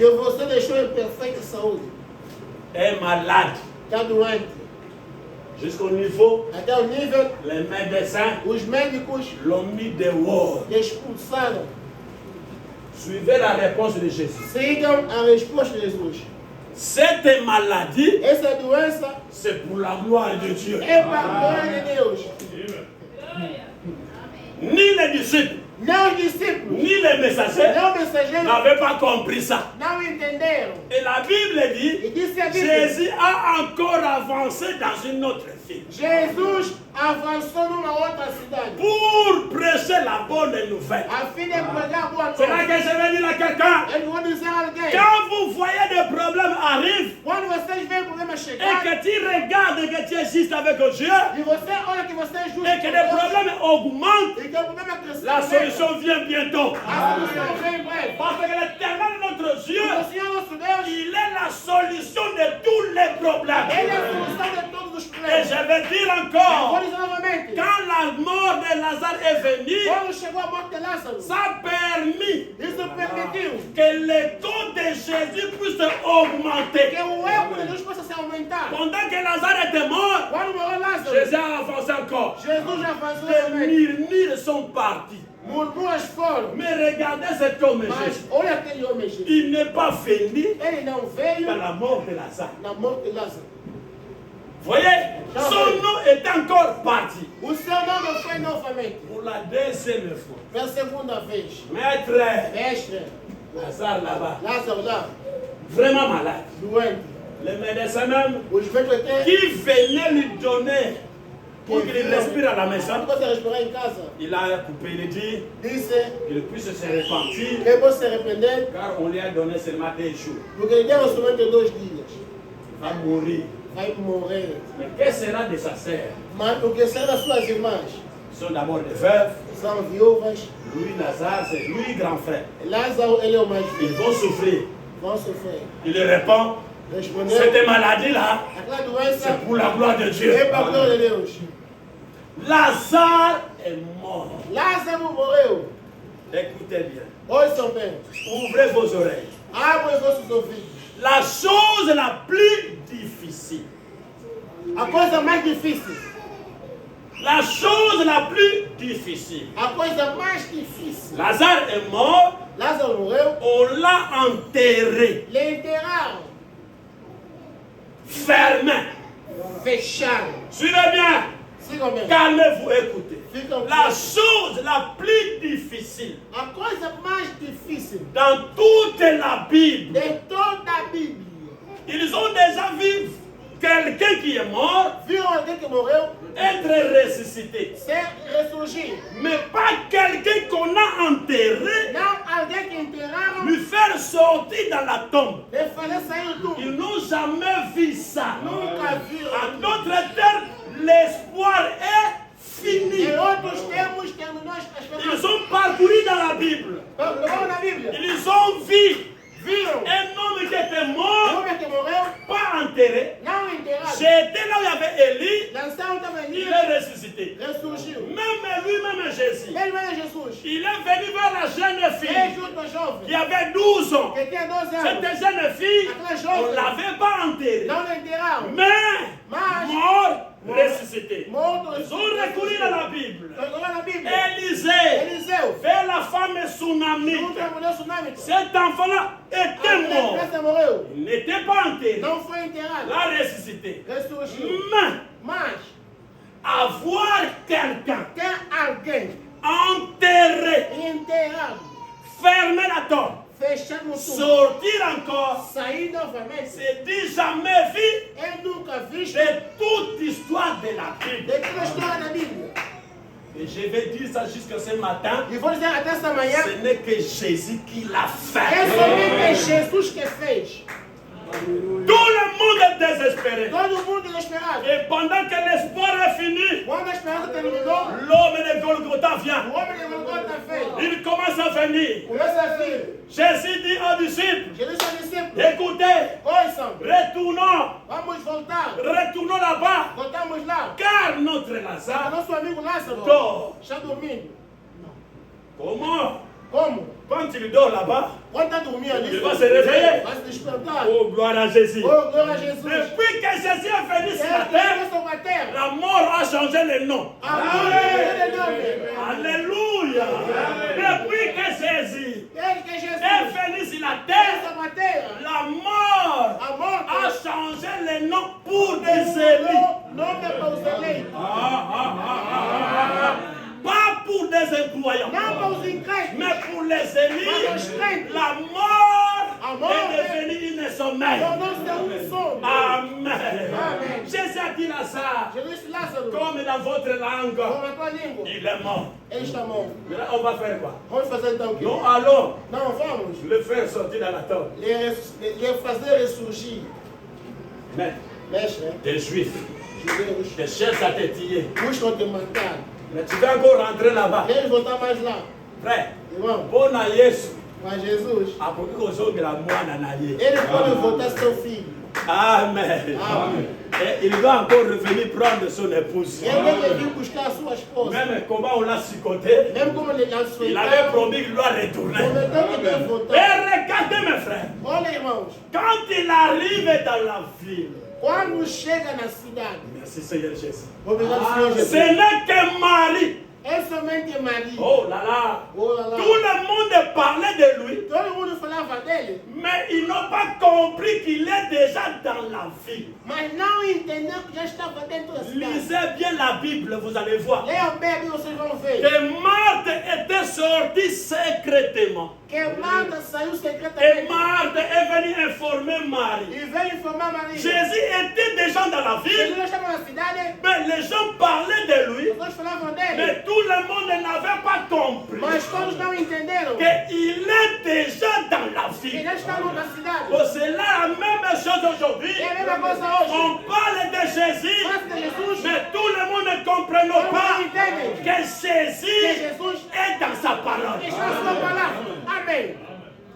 est malade. Jusqu'au niveau, les médecins l'ont mis dehors. Suivez la réponse de Jésus. Cette maladie, c'est pour la gloire de Dieu. Ni les disciples, ni les messagers n'avaient pas compris ça. Et la Bible dit, Jésus a encore avancé dans une autre ville. Pour prêcher la bonne nouvelle. C'est là que je vais dire à quelqu'un. Quand vous voyez des problèmes arrivent, et que tu regardes que tu es juste avec Dieu, et que les problèmes augmentent, la solution vient bientôt. Parce que l'éternel de notre Dieu, il est la solution de tous les problèmes. Et je vais dire encore, quand la mort de Lazare est venue, ça a permis que le taux de Jésus puisse augmenter. Pendant que Lazare était mort, Jésus a avancé encore. Les murmures sont partis. Mais regardez cet homme Jésus. Il n'est pas venu par la mort de Lazare. Voyez, Son nom est encore parti. O seu nome foi novamente. Pour la deuxième fois. Pela segunda vez. Maître, Mestre, Lazare là-bas, Lázaro lá, vraiment malade. doente. Le médecin même Os médicos até qui venait lui donner pour qu'il respire à la maison, quando você respirar em casa, il a coupé, il dit disse qu'il puisse se repentir que você se arrepender, car on lui a donné seulement 2 jours. porque ele deu somente 2 dias. Il va mourir. Vai morrer. Mais qu'est-ce sera de sa sœur? Mas o que será das suas irmãs? Ils sont d'abord des veuves. São viúvas. Lui, Lazare, c'est lui grand frère. Lázaro, ele é o mais Ils velho. vont souffrir. Vão sofrer. Il répond, Respondeu. cette maladie-là, Aquela doença c'est pour la gloire de Dieu. é para a glória de Deus. Lazare est mort. Lázaro morreu. Écoutez bien. Ouçam bem. Ouvrez vos oreilles. Abra os vossos ouvidos. La chose la plus difficile. A coisa mais difícil. La chose la plus difficile. A coisa mais difícil. Lazare est mort. Lázaro morreu. On l'a enterré. L'enterraram. Fermé. Fecharam. Suivez bien. Sigam bem. Calmez-vous, écoutez. Ficam La quietos. chose la plus difficile A coisa mais difícil dans toute la Bible, de toda a Bíblia. ils ont déjà vu quelqu'un qui est mort Viram alguém que morreu être ressuscité. ser ressurgir. Mais pas quelqu'un qu'on a enterré, Não alguém que enterraram lui faire sortir dans la tombe. de fazer sair do Ils túmulo. n'ont jamais vu ça. Nunca En viram. d'autres termes, l'espoir est fini. Em outros termos, terminou as Ils pessoas. ont parcouru dans la Bible. Levaram na Bíblia. Ils ont vu Viram un homme qui était o mort, homem que morreu, pas enterré. não enterrado. J'étais là où il y avait Élie, Lançaram também il livre, est ressuscité. ressurgiu. Même lui-même Jésus, Ele era Jesus. il est venu vers la jeune Ele fille junto ao jovem, qui avait 12 ans. que tinha 12 Cette anos. jeune fille, Aquela on jovem ne l'avait pas enterrée. não lhe enterraram. Mais, mort, ressuscité. Morto, Ils ont recouru dans la Bible. Agora na Bíblia. Élisée, Eliseu. vers la femme tsunamite. Junto à mulher tsunami. Cet enfant-là était mort. Essa morreu. Il n'était pas enterré. Não foi enterrado. La ressuscité. Ressurgiu. Mais, Mas avoir quelqu'un tem alguém enterré, enterrado, fermer la tombe, fechado no túmulo, sortir encore, sair novamente. c'est dit jamais vu Ele nunca visto de toute l'histoire de la Bible. de toda a história da Bíblia. Et je vais dire ça jusqu'à ce matin. E vou dizer até esta manhã, Ce n'est que Jésus qui l'a é fait. somente Jesus que fez. Tout le monde est désespéré. Todo mundo desesperado. Et pendant que l'espoir est fini, Quando a esperança terminou, l'homme de Golgotha vient. o homem de Golgota fez. Il commence à venir. Começa a vir. Jésus dit aux disciples, Jesus é discípulo. écoutez, Ouçam, retournons, vamos voltar. retournons là-bas, Voltamos lá. car notre O Lazare nosso amigo Lázaro dort. está dormindo. Comment? Como? Quand il dort là-bas, Quando está dormindo ali, il va se réveiller. vai se despertar. Oh, gloire à Jésus. Oh, glória a Jesus. Depuis que Jésus est venu sur la Ele terre, começou com a terra. la mort a changé le nom. Amor é nome. Alléluia. Depuis que Jésus Ele que é Jesus. est venu sur la terre, Essa com a terra. la mort A a morte. changé le nom pour des élus. Nome para os eleitos. Pas pour des incroyants, Não para os incrédulos. mais pour les élus. La mort est devenue une sommeil. Tornou-se sono. Amen. Amen. Jésus a dit Lazare, Jesus Lázaro. comme dans votre langue, Com a tua língua. il est mort. Ele está morto. Maintenant, on va faire quoi? Vamos fazer então o quê? Nous allons Não, vamos. le faire sortir dans la tombe. Lhe fazer ressurgir. Mais Mestre, des juifs, judeus, des chefs athêtiers, buscam te matar. mais tu vas encore rentrer là-bas. Queres voltar mais lá? Frère, Irmão, bon à Yesu, mas Jesus, après que vous avez la moine en allié. ele pode voltar seu filho. Amen. Amen. Et il va encore revenir prendre son épouse. Ele deve vir buscar a sua esposa. Même comment on l'a supporté, Mesmo como ele lançou il avait promis qu'il doit retourner. prometeu que deve Et voltar. regardez mes frères, Olha, irmãos, quand il arrive dans la ville, quando chega na cidade, merci Seigneur Jésus, obrigado, Senhor ce Jesus. n'est que Marie Elle se met de Marie. Oh là là. Oh là là. Tout le monde parlait de lui. Tout le monde falava d'elle. Mais ils n'ont pas compris qu'il est déjà dans la vie. Mas não entenderam que já estava dentro da cidade. Lisez bien la Bible, vous allez voir. Leia bem a Bíblia, vocês vão ver. Que Marthe était sortie secrètement. Que Marta saiu Et secretamente. Marthe est venue informer Marie. E veio informar Maria. Jésus était déjà dans la ville, Jesus já estava na cidade. mais les gens parlaient de lui. As pessoas falavam dele. Mais tout le monde n'avait pas compris Mas todos não entenderam. qu'il est déjà dans la Que ville. já estavam na cidade. Oh, c'est la même chose aujourd'hui. É a mesma coisa hoje. On parle de Jésus, Fala de Jesus. mais tout le monde ne comprend pas que Que Jésus Jesus est dans sa parole. está na sua palavra. Amém.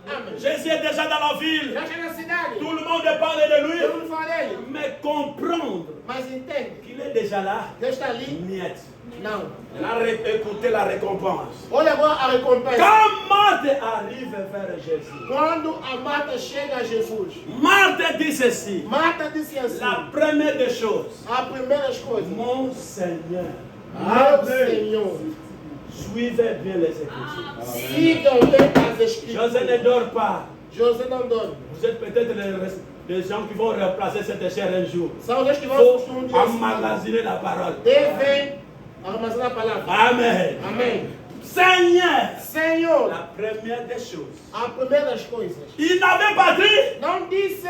Amém. Jésus est déjà dans la ville. Já está na cidade. Tout le monde parle de lui, Todo mundo fala dele. mais comprendre Mas entende. qu'il est déjà là, Já está ali. niet. Não. Écoutez la récompense. Olha agora a recompensa. Quand Marthe arrive vers Jésus, Quando a Marta chega a Jesus. Marthe dit ceci. Marta disse assim. La première des choses, A primeira coisa. mon Seigneur, Meu Senhor. suivez bien les Écritures. Sigam bem as escrituras. José ne dort pas. José não dorme. Vous êtes peut-être les gens qui vont remplacer cette chair un jour. São os que Il vão faut substituir esse emmagasiner la parole. devem armazenar a palavra. Amen. Amém. Seigneur, Senhor, la première des choses. a primeira das coisas. Il n'avait pas dit. Não disse.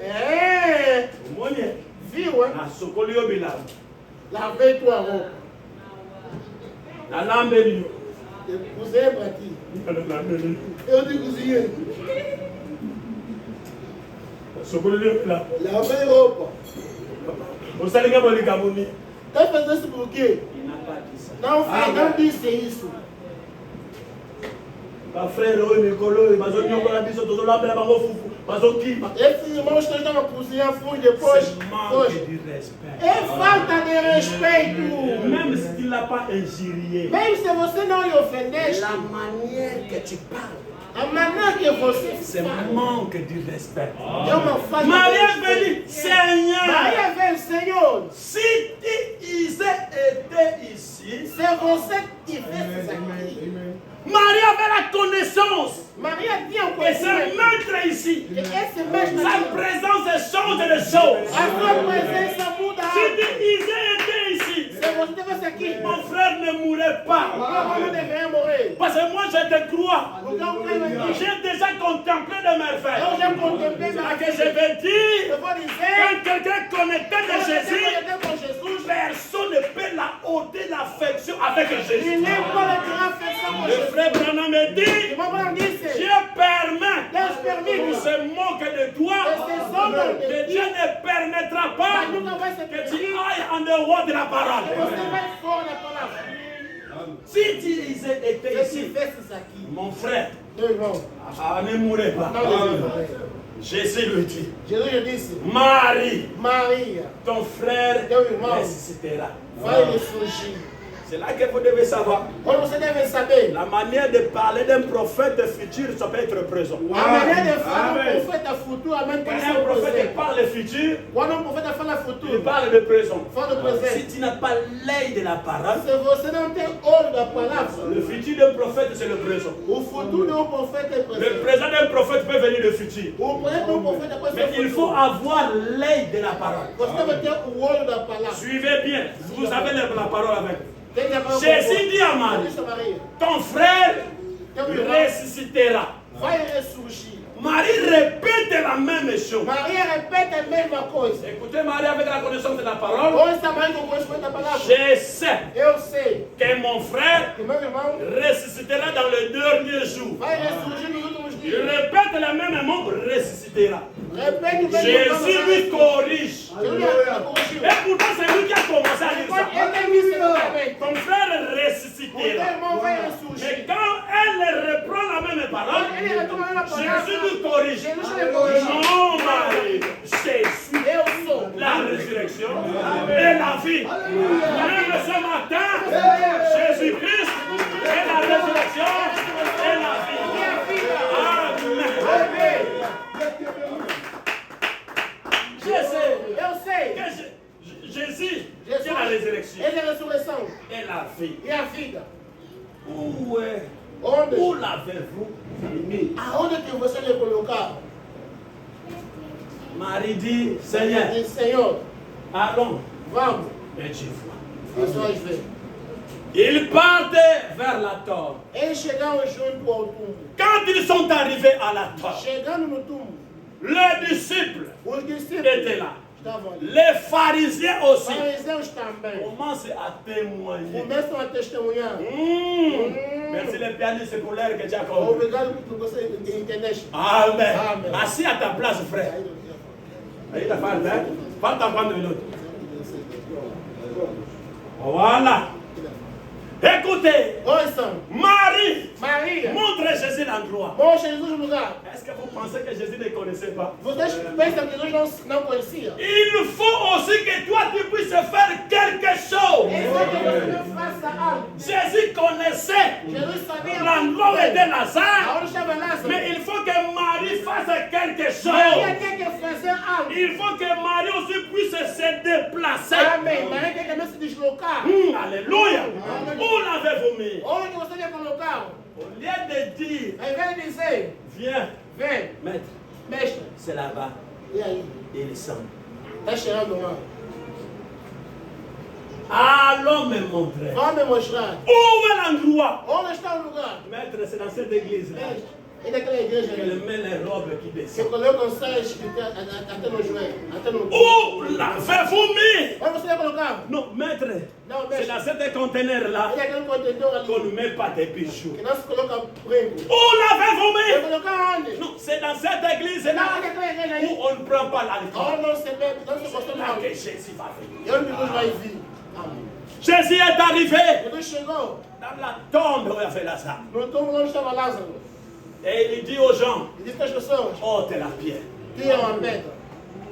Eh, Mounier. Viu, hein? Na sokoli obila. Lavei tua roupa. Na lambeli. Eu cozinhei para ti. Na lambeli. Eu te cozinhei. Na sokoli obila. Lavei roupa. Você liga para ligar moni. Quer fazer isso por quê? Il n'a pas dit ça. Não fez, não disse isso. Ba frère oyo mikolo bazo nyokola biso tozolambela bango fufu bazokima. Esses irmãos que estão a cozinhar fui depois. C'est manque de respect. É falta de respeito. Même si tu n'as pas injurié. Mesmo se você não lhe ofendeste, La manière que tu parles, a maneira que você c'est fala manque de respect. é uma falta Maria de veut dire, Seigneur, Maria veio, Senhor, si tu étais ici, se você tivesse aqui. Maria avait la connaissance Maria tinha um que ce conhecimento maître ici, que esse mesmo sa aqui, présence change les choses. a sua presença muda Si algo. tu étais ici, Se você tivesse aqui, mon frère ne mourrait pas. meu irmão não deveria morrer. Parce que moi, je te crois. Porque eu creio em ti. J'ai déjà contemplé de mes Eu frères. já contemplei Ah, na que je vais dire, Eu vou dizer, quand quelqu'un connecté de quando você Jésus, conectar com Jesus, personne ne peut la ôter l'affection avec e Jésus. nem pode tirar afeição com Le Jesus. frère Branham me dit, Irmão Branham disse, Dieu permet Deus qu'on permite, se moque de toi, que Dieu ne permettra pas mas nunca vai ser que tu permitido ailles en dehors de la que parole. você vai fora da palavra. Si tu étais Se ici, tivesses aqui, mon frère, meu irmão, ne mourrait pas. não deveria morrer. Jésus lui dit, Jesus lhe disse, Marie, Maria, ton frère teu irmão ressuscitera. vai ressurgir. C'est là que vous devez savoir. Quando você deve saber, La manière de parler d'un prophète futur, ça peut être présent. a maneira de falar um profeta futuramente tem que Quand ser un o prophète presente. parle le futur, Quando um profeta fala il futuro, parle de présent. fala do Si presente. tu n'as pas l'œil de la parole, Se você não tem olho da palavra, le futur d'un prophète, c'est le présent. o futuro de um profeta é Le presente. présent d'un prophète peut venir le futur. O presente de um profeta pode Mais ser il faut futuro. avoir l'œil de la parole. Você deve ter o olho da palavra. Suivez bien. Vous avez la parole avec. Tem que aprender Jésus dit à Marie, Disse a Maria, ton frère teu irmão ressuscitera. vai ressurgir. Marie répète la même chose. Maria repete a mesma coisa. Écoutez Marie avec la connaissance de la parole. Ouça Maria com o conhecimento da palavra. Je sais Eu sei que mon frère que meu irmão ressuscitera dans le dernier jour. vai ressurgir nos últimos Il dias. répète le même mot, ressuscitera. Repete o mesmo Jésus lui corrige. corrigiu. Et pourtant, c'est lui qui a commencé à dire ça. Ele tem visto novamente. Ton frère O teu ressuscitera. irmão vai Mais ressurgir. quand elle reprend la même parole, Ele retoma a mesma palavra. Jésus lui corrige. Jesus já corrigiu. Non, Marie, je suis Eu sou la résurrection et la vie. Même ce matin, Jésus-Christ est la résurrection et la vie. minha filha. Amen. Je sais Eu sei. que Jésus Jesus est la résurrection Ele é a ressurreição et la vie. vida. Où l'avez-vous mis? Aonde que você lhe colocou? Marie dit, Seigneur, Diz, Senhor, allons. vamos. Et tu vois. Nós vamos ver. Ils partent vers la tombe. Eles chegaram junto ao túmulo. Quand ils sont arrivés à la tombe, Chegando no túmulo, les disciples os discípulos étaient là. estavam ali. Les pharisiens Os aussi fariseus também commencent à témoigner. começam a testemunhar. Merci les pianistes, c'est pour l'air que tu as compris. Obrigado por você entender. Amen. Amen. Assis à ta place, frère. Aí tá falando, né? Falta quantos minutos? Voilà. Écoutez, Ouçam, Marie Maria, montre Jésus l'endroit. mostra Jesus no lugar. Est-ce que vous pensez que Jésus ne connaissait pas? Vocês pensam que Jesus não conhecia? Il faut aussi que toi tu puisses faire quelque chose. É só que você faça algo. Jésus connaissait Jesus sabia l'endroit où était Lazare, aonde estava Lázaro. mais il faut que Marie fasse quelque Maria chose. tinha que fazer algo. Il faut que Marie aussi puisse se déplacer. Amém. Maria tinha que também se deslocar. Alléluia. Où l'avez-vous mis? Onde você ia colocar? Au lieu de dire, Ao invés de dizer, viens, vem, maître, mestre. c'est là-bas. E aí? Il semble. Está cheirando lá. Allons me montrer. Vamos me mostrar. Où est l'endroit? Onde está o lugar? Maître, c'est dans cette église-là Mestre, é daquela igreja qu'elle ali. met les robes qui Que descendent. colocam saias até no joelho. Até no... Où l'avez-vous mis? Onde você ia colocar? Non, maître, Não, c'est mestre. dans cet conteneur-là Ele é aquele contentor ali. qu'on ne met pas des bijoux. Que não se coloca prego. Où l'avez-vous Vai mis? colocar onde? Non, c'est dans cette Não, église-là é daquela igreja où aí. on ne prend pas l'alcool. Aonde não se bebe, não se C'est consome là álcool. que Jésus va venir. E onde Jesus vai vir? Amém. Jésus est arrivé Jesus chegou dans la tombe où il y avait Lazare. no túmulo onde estava Lázaro. Et il dit aux gens, E disse para as pessoas, ôtez la pierre. tiram a pedra.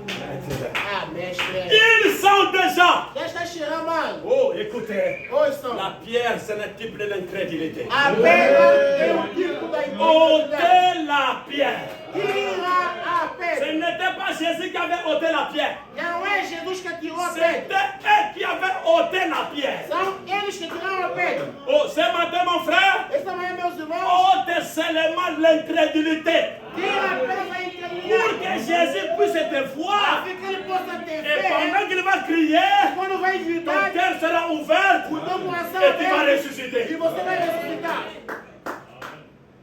Maître, Ah, mestre. ils sont déjà. Já está cheirando mal. Oh, écoutez, Ouçam. la pierre, c'est un type de l'incrédulité. A pedra é um tipo da incredulidade. Ôtez la pierre. Tira a Ce pedra. n'était pas Jésus qui avait ôté la pierre. Não é Jesus que tirou a C'était pedra. eux qui avaient ôté la pierre. São eles que tiraram a pedra. Oh, ce matin, mon frère, Esta manhã, meus irmãos, ôtez seulement l'incrédulité. tira a pedra da Pour incredulidade. que Jésus puisse te voir. Para que ele possa ter Et fé. pendant qu'il va crier, Quando vai ton gritar, cœur sera ouvert o teu coração et tu vas aberto, ressusciter. e você vai ressuscitar.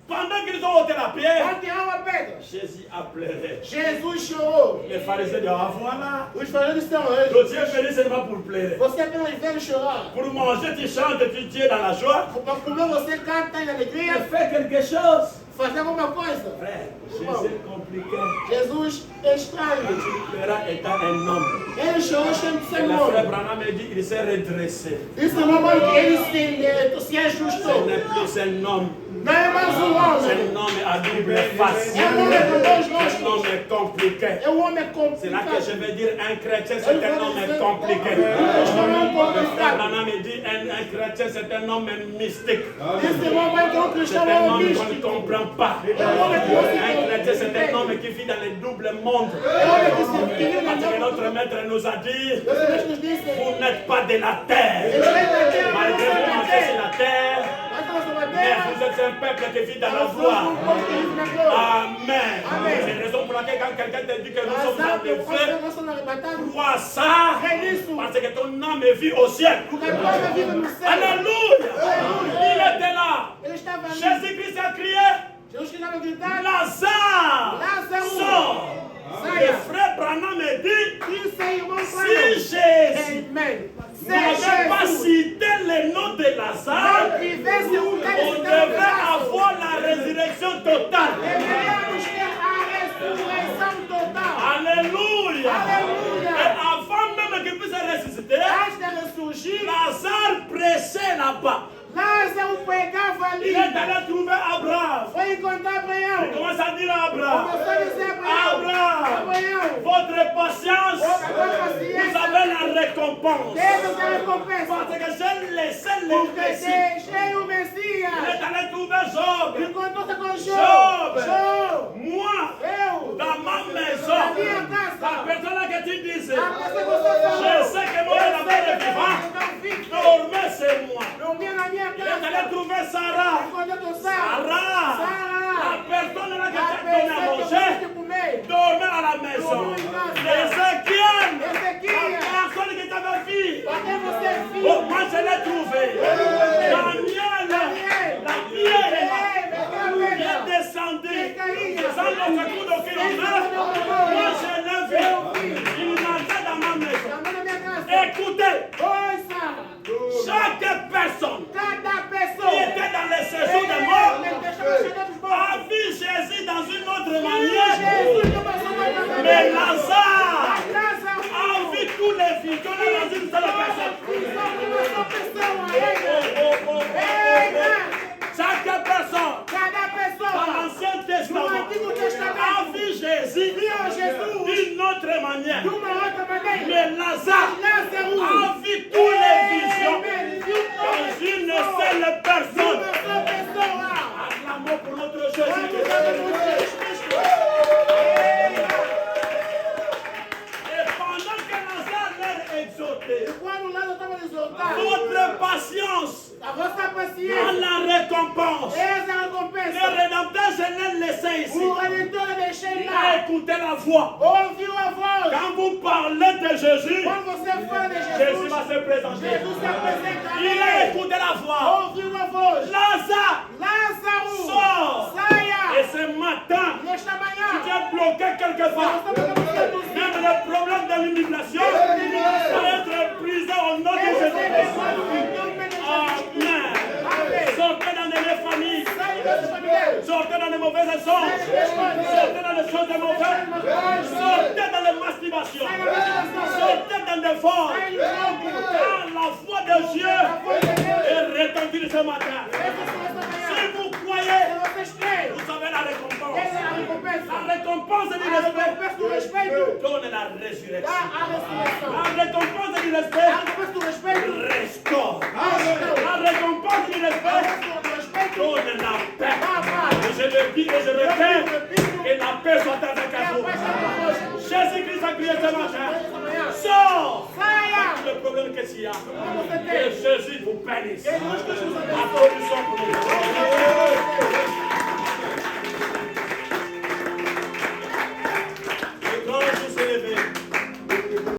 Pendant qu'ils ont ôté la pierre, Quando tiraram a pedra, Jésus a pleuré. Jesus chorou. Les pharisiens disent, ah voilà, Os fariseus disseram, le Dieu est venu seulement pour pleurer. você apenas veio chorar. Pour manger, tu chantes, tu es dans la joie. Para comer, você canta em alegria, Fais quelque chose. fazer alguma coisa. Frère, Jésus est compliqué. Jesus é estranho. Tu pleuras étant un homme. Ele chorou sendo Et ser le frère humano. Branham me dit, il s'est redressé. Isso é uma mão que ele se Ce ajustou. n'est plus un homme. Não é mais C'est homem. un homme à double face. É homem com dois Un rostos. homme compliqué. É homem C'est là que je complicado. veux dire un chrétien, c'est un homme compliqué. Este homem é Le frère complicado. Branham me dit, un chrétien, c'est un homme mystique. Esse homem que é um C'est cristão un é um homme qu'on ne místico. comprend pas. Un chrétien, c'est un homme qui vit dans les doubles mondes. É homem que se vive na Parce que terra. notre maître nous a dit, Esse mestre nos disse, vous n'êtes pas de la terre. eles vêm da terra, mas Malgré não que são vous da marchez sur terra. la terre, Nós estamos sobre a mais terra. vous êtes un peuple qui vit dans la Nós somos voie. povo que vive na glória. Amen. Amen. C'est la raison pour laquelle quand quelqu'un te dit que nous sommes Azar, enlevés, nós somos arrebatados. crois ça, Crê nisso. parce que ton âme vit au ciel. Porque a tua alma vive no céu. Alléluia. Il était là. Ele estava ali. Jésus-Christ a crié, Jesus que estava gritando. Lazare, Lázaro. sors. Le Saia. frère Branham me dit, Isso é irmão si Branham. Jésus Amen. n'avait pas cité le nom de Lazare, Não tivesse o cara on devrait avoir la résurrection totale. deveríamos ter a ressurreição total. Alléluia. Alléluia. Et avant même qu'il puisse ressusciter, Antes de ressurgir, Lazare pressait là-bas. Lázaro pegava ali. Il est allé trouver Abraham. Foi encontrar Il Abraão. commence à dire à Abraham, Começou a dizer a Abraão. Abraham, Abraão, votre patience, Votre vous paciência. avez la récompense. Deus a recompensa. Parce que j'ai laissé le Porque Messie. deixei o Il est Messias. allé trouver Job. Encontrou-se com Job. Job. Moi, Eu. dans ma maison, La personne là que tu disais, je sais que mon amour est vivant, dormez c'est moi. Il est allé trouver Sarah. Sarah, la personne là que tu as donné à manger, dormait à la maison. Ézéchiel, la personne qui t'avait vu, oh, moi je l'ai trouvé. Daniel, la pierre est descendu sans le secours d'aucun homme. Moi je l'ai vu. Il entrait dans ma maison. Écoutez, chaque personne qui était dans le séjour des morts a vu Jésus dans une autre manière. Mais Lazare a vu tous les visions dans une seule personne. Chaque personne dans l'Ancien Testament a vu Jésus d'une autre manière. Mais Lazare a vu toutes les visions dans une seule personne. Acclamons pour notre Jésus. Et pendant que Lazare leur exhortait, votre patience à la récompense. Le Rédempteur, je l'ai laissé ici. Il a écouté la voix. Quand vous parlez de Jésus, Jésus va se présenter. Il a écouté la voix. Lazare sort. Et ce matin, tu es bloqué quelque part. Même le problème de l'immigration va être brisé au nom de Jésus. Amen. Sortez dans les familles. Sortez dans les mauvaises essences. Sortez dans les choses de mauvais. Sortez dans les masturbations. Sortez dans des forces. Car la foi de Dieu est répandue ce matin. Si vous croyez, vous avez la récompense. La récompense du respect donne la résurrection. La récompense du respect restaure. La récompense du respect donne la paix. Je le dis et je le répète, que la paix soit avec vous. Jésus-Christ a crié ce matin. Sors! Le problème que s'il y a, que Jésus vous bénisse. Applaudissez.